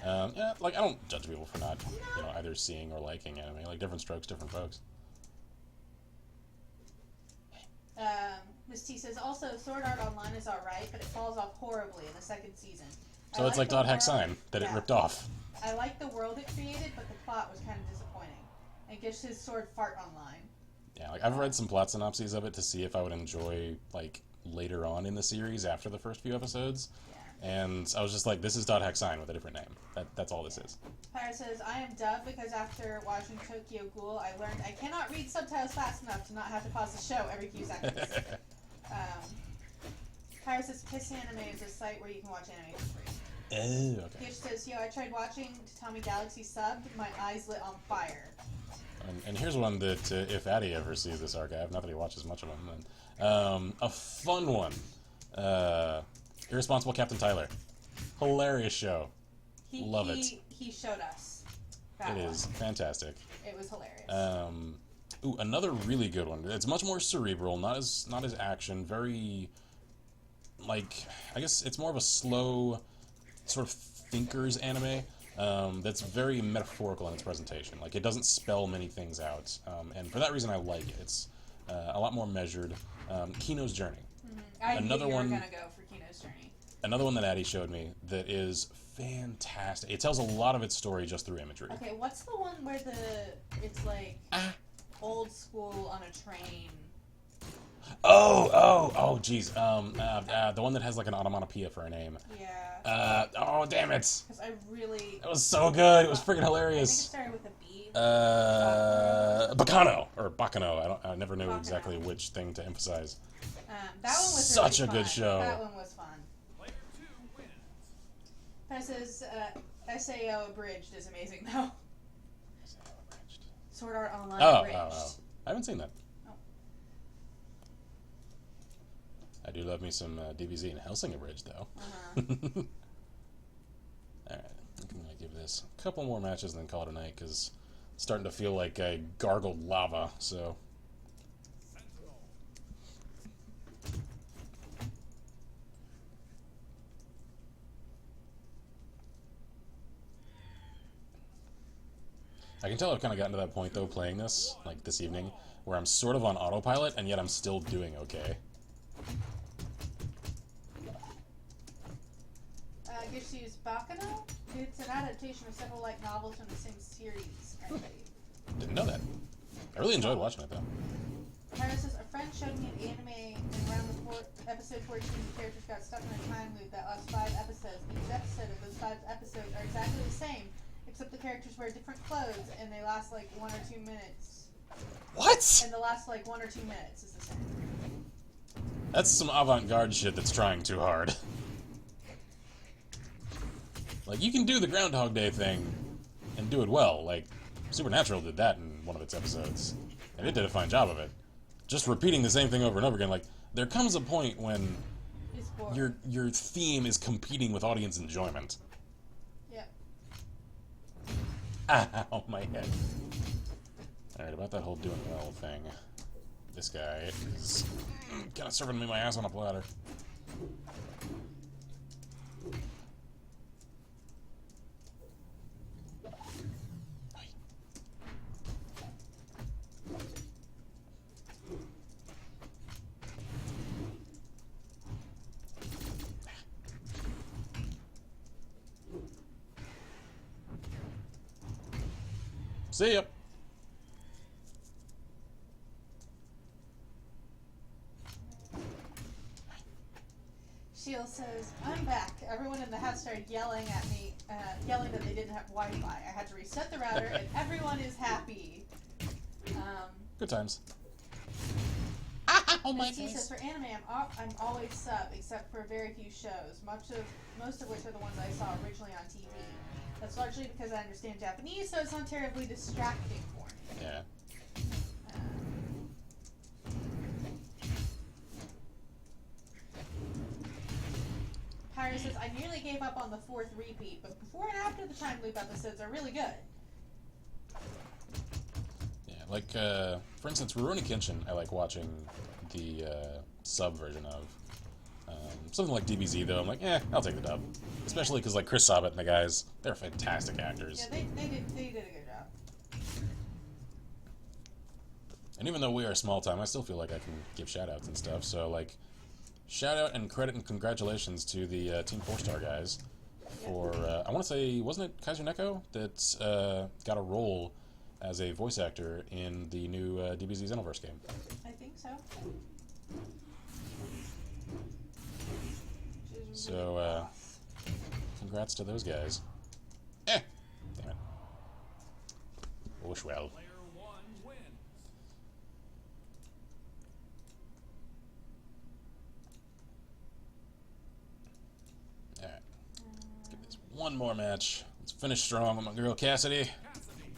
Yeah. Yeah, like, I don't judge people for not, you know, either seeing or liking anime. Like, different strokes, different folks. Miss T says, also, Sword Art Online is alright, but it falls off horribly in the second season. So it's like the Dot Hack world- Sign that it yeah. ripped off. I like the world it created, but the plot was kind of disappointing. And Gish says, Sword Fart Online. Yeah, like, I've read some plot synopses of it to see if I would enjoy, like, later on in the series after the first few episodes. Yeah. And I was just like, this is Dot Hack Sign with a different name. That's all this is. Pyro says, I am dubbed because after watching Tokyo Ghoul, I learned I cannot read subtitles fast enough to not have to pause the show every few seconds. Pyro says, Kiss Anime is a site where you can watch anime for free. Oh, okay. Gish says, yo, I tried watching Tatami Galaxy subbed, my eyes lit on fire. And here's one that, if Addy ever sees this archive, not that he watches much of them, then, a fun one. Irresponsible Captain Tyler. Hilarious show. Love it. He showed us. It is fantastic. It was hilarious. Ooh, another really good one. It's much more cerebral, not as action, very, like, I guess it's more of a slow sort of thinker's anime. That's very metaphorical in its presentation. Like, it doesn't spell many things out, and for that reason I like it. It's a lot more measured. Kino's Journey. I another knew you one- were gonna go for Kino's Journey. Another one that Addie showed me that is fantastic. It tells a lot of its story just through imagery. Okay, what's the one where it's like old school on a train? Jeez. The one that has like an onomatopoeia for a name. Yeah. Oh, damn it! Because I really. It was so good. It was freaking I think it hilarious. started with a B. Bacano or Bacano. I never knew Bacano. exactly which thing to emphasize. That one was Such really a good fun. show. That one was fun. Player 2 wins. Versus SAO Abridged is amazing though. Sword Art Online Abridged. I haven't seen that. Oh. I do love me some DBZ and Helsing Abridged, though. Uh-huh. Alright, I'm going to give this a couple more matches and then call it a night, because it's starting to feel like I gargled lava, so... Sentinel. I can tell I've kind of gotten to that point, though, playing this, like this evening, where I'm sort of on autopilot, and yet I'm still doing okay. Gishu's Bacano? It's an adaptation of several light novels from the same series, I believe. Didn't know that. I really enjoyed watching it, though. Tyra says, a friend showed me an anime, and around episode 14, the characters got stuck in a time loop that lasts 5 episodes. Each episode of those 5 episodes are exactly the same, except the characters wear different clothes, and they last like 1 or 2 minutes. What? And the last like 1 or 2 minutes is the same. That's some avant-garde shit that's trying too hard. Like, you can do the Groundhog Day thing and do it well. Like, Supernatural did that in one of its episodes, and it did a fine job of it. Just repeating the same thing over and over again, like, there comes a point when It's boring. your theme is competing with audience enjoyment. Yep. Ow, my head. Alright, about that whole doing well thing. This guy is kind of serving me my ass on a platter. See ya. Shield says, I'm back. Everyone in the house started yelling at me, yelling that they didn't have Wi-Fi. I had to reset the router, and everyone is happy. Good times. Oh my says, for anime, I'm always sub, except for very few shows, most of which are the ones I saw originally on TV. That's largely because I understand Japanese, so it's not terribly distracting for me. Yeah. Pyro says, I nearly gave up on the 4th repeat, but before and after the time loop episodes are really good. Yeah, like, for instance, Rurouni Kenshin, I like watching the sub version of. Something like DBZ, though, I'm like, I'll take the dub. Especially because, like, Chris Sabat and the guys, they're fantastic actors. Yeah, they did a good job. And even though we are small time, I still feel like I can give shout-outs and stuff, so, like, shout-out and credit and congratulations to the Team 4-Star guys for, I want to say, wasn't it Kaiser Neko that got a role as a voice actor in the new DBZ Xenoverse game? I think so. So, congrats to those guys. Damn it. Wish well. Player 1 wins. Alright. Let's give this one more match. Let's finish strong with my girl Cassidy. Cassidy.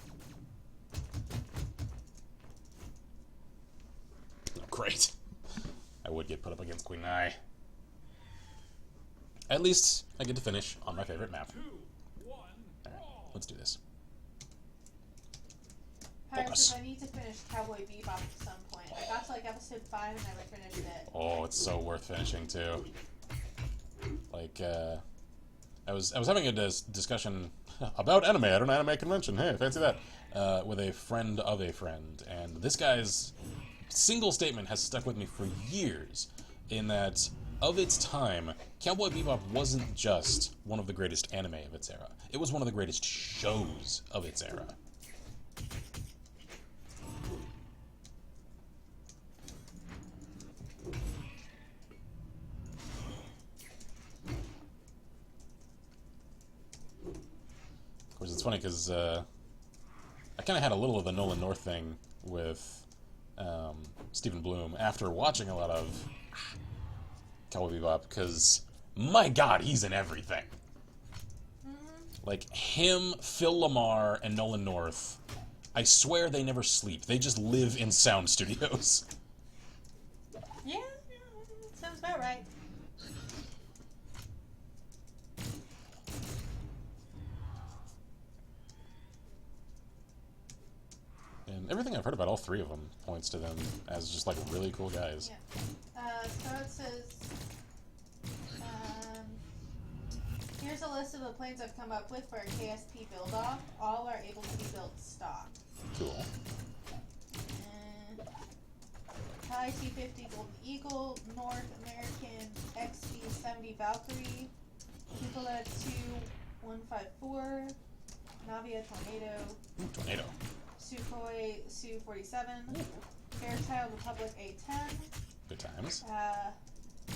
Oh, great. I would get put up against Queen Nai. At least I get to finish on my favorite map. 2, 1, Alright, brawl. let's do this. Pyro Focus. says, I need to finish Cowboy Bebop at some point. I got to like episode 5 and never finished it. Oh, it's so worth finishing too. Like, I was having a discussion about anime at an anime convention. Hey, fancy that? With a friend of a friend, and this guy's single statement has stuck with me for years. In that, of its time, Cowboy Bebop wasn't just one of the greatest anime of its era. It was one of the greatest shows of its era. course, it's funny because I kind of had a little of the Nolan North thing with Stephen Bloom after watching a lot of Cowboy Bebop, because my God, he's in everything. Like him, Phil Lamar, and Nolan North. I swear they never sleep. They just live in sound studios. Yeah, sounds about right. And everything I've heard about all three of them points to them as just like really cool guys. Yeah. So it says, here's a list of the planes I've come up with for a KSP build-off. All are able to be built stock. Cool. Thai T-50 Golden Eagle, North American XB-70 Valkyrie, Cupola 2154, Navia Tornado, Ooh, Tornado. Sukhoi Su-47, Fairchild Republic A-10, Good times.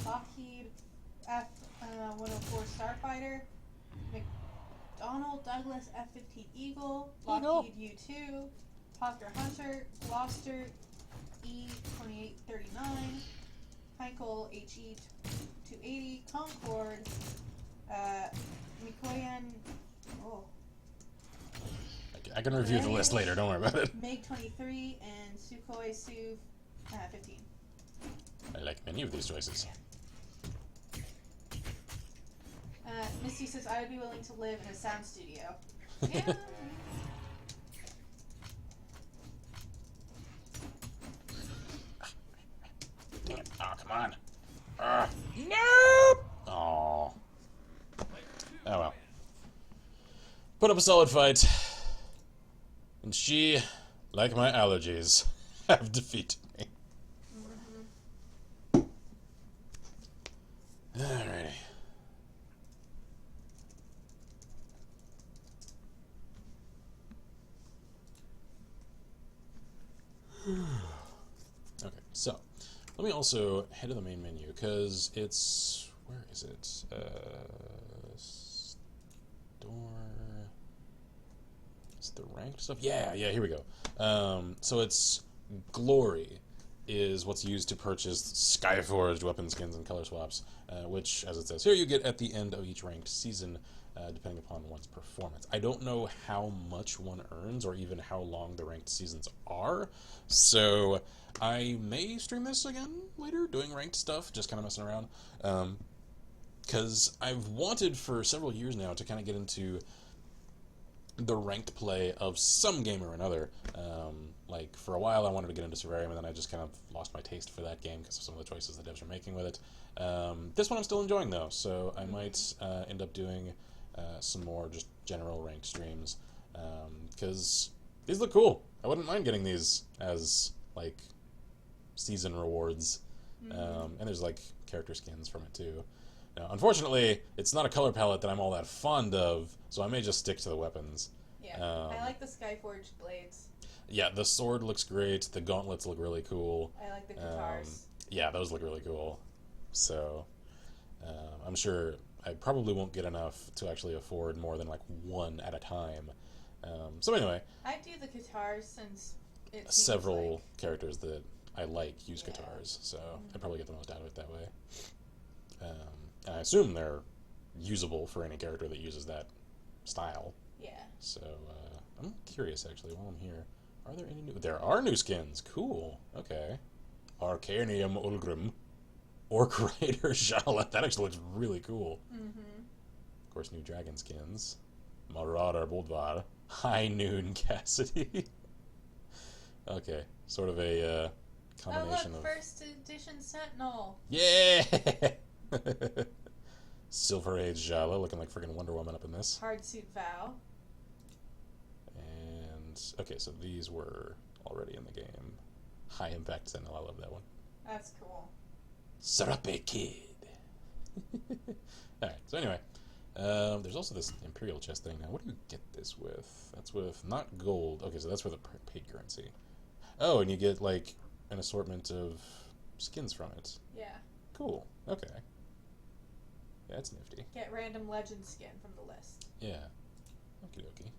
Lockheed F-104 Starfighter, McDonnell Douglas F-15 Eagle, Lockheed U-2, Hawker Hunter, Gloucester E-2839, Heinkel HE-280, Concorde, Mikoyan, I can review the list later, don't worry about it. MiG-23, and Sukhoi Su-15. I like many of these choices. Misty says, I would be willing to live in a sound studio. Yeah. Dang it. Oh, come on. Nope! Aw. Oh, well. Put up a solid fight. And she, like my allergies, have defeated me. Alrighty. Okay, so let me also head to the main menu because it's, where is it? Store. Is it the ranked stuff? Yeah, here we go. So it's Glory is what's used to purchase Skyforged weapon skins and color swaps, which, as it says here, you get at the end of each ranked season, depending upon one's performance. I don't know how much one earns or even how long the ranked seasons are, so I may stream this again later, doing ranked stuff, just kind of messing around, because I've wanted for several years now to kind of get into the ranked play of some game or another. Like, for a while I wanted to get into Survivor, and then I just kind of lost my taste for that game because of some of the choices the devs are making with it. This one I'm still enjoying, though, so I might end up doing some more just general ranked streams, because these look cool. I wouldn't mind getting these as, like, season rewards. And there's, like, character skins from it, too. Now, unfortunately, it's not a color palette that I'm all that fond of, so I may just stick to the weapons. Yeah, I like the Skyforged blades. Yeah, the sword looks great. The gauntlets look really cool. I like the guitars. Yeah, those look really cool. So, I'm sure I probably won't get enough to actually afford more than like one at a time. So anyway, I do the guitars since it seems several like... characters that I like use guitars, so I probably get the most out of it that way. And I assume they're usable for any character that uses that style. Yeah. So I'm curious, actually, while I'm here. Are there any new... There are new skins. Cool. Okay. Arcanium Ulgrim. Orc Raider Jala. That actually looks really cool. Of course, new dragon skins. Marauder Boldvar. High Noon Cassidy. Okay. Sort of a combination of... first edition Sentinel. Yeah! Silver Age Jala, looking like freaking Wonder Woman up in this. Hardsuit Vow. And, okay, so these were already in the game. High Impact Sentinel, I love that one. That's cool. Serape Kid. Alright, so anyway, there's also this Imperial chest thing. Now, what do you get this with? That's with, not gold. Okay, so that's for the paid currency. Oh, and you get, like, an assortment of skins from it. Yeah. Cool, okay. Yeah, that's nifty. Get random legend skin from the list. Yeah. Okie dokie.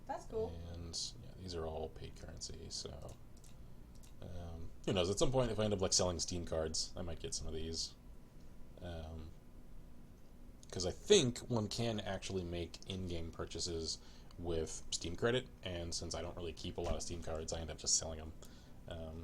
That's cool. And yeah, these are all paid currency, so who knows? At some point, if I end up like selling Steam cards, I might get some of these. Because I think one can actually make in-game purchases with Steam credit, and since I don't really keep a lot of Steam cards, I end up just selling them.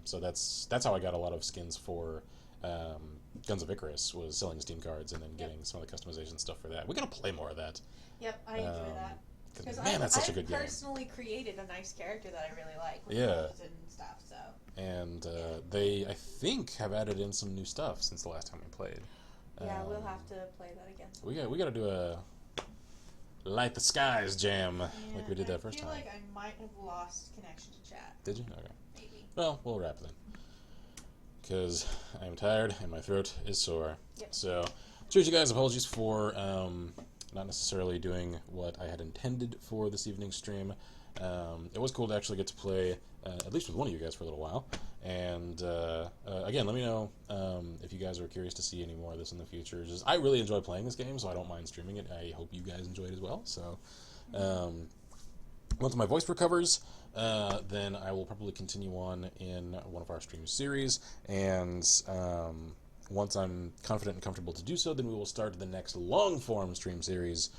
So that's how I got a lot of skins for Guns of Icarus, was selling Steam cards and then getting some of the customization stuff for that. We gotta play more of that. Yep, I enjoy that. Because man, that's such a good game. I personally created a nice character that I really like with Yeah. clothes and stuff. So. And they, I think, have added in some new stuff since the last time we played. Yeah, we'll have to play that again. We gotta do a Light the Skies jam like we did that first time. I feel like I might have lost connection to chat. Did you? Okay. Maybe. Well, we'll wrap then. Because I'm tired and my throat is sore. Yep. So, cheers, you guys. Apologies for not necessarily doing what I had intended for this evening's stream. It was cool to actually get to play, at least with one of you guys, for a little while. And again, let me know if you guys are curious to see any more of this in the future. I really enjoy playing this game, so I don't mind streaming it. I hope you guys enjoy it as well. So, once my voice recovers, then I will probably continue on in one of our stream series. And once I'm confident and comfortable to do so, then we will start the next long-form stream series,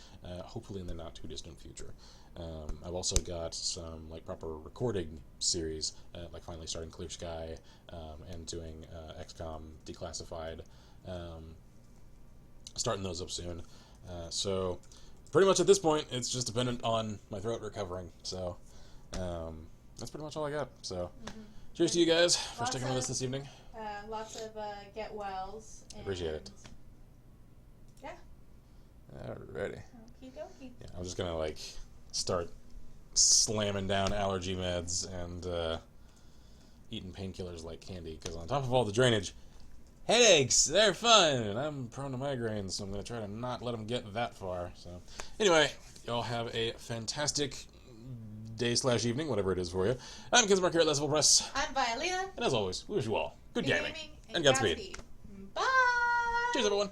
hopefully in the not-too-distant future. I've also got some like proper recording series, like finally starting Clear Sky and doing XCOM Declassified, starting those up soon. So pretty much at this point, it's just dependent on my throat recovering. So that's pretty much all I got. So cheers to you guys for sticking with us this evening. Lots of get wells. And Appreciate it. Yeah. Alrighty. Okie dokie. Yeah, I'm just gonna like start slamming down allergy meds and eating painkillers like candy, because on top of all the drainage, headaches, they're fun, and I'm prone to migraines, so I'm going to try to not let them get that far. So anyway, y'all have a fantastic day/evening, whatever it is for you. I'm Kinsmark here at Level Press, I'm Violina. and as always, we wish you all good gaming And Godspeed. Bye! Cheers, everyone.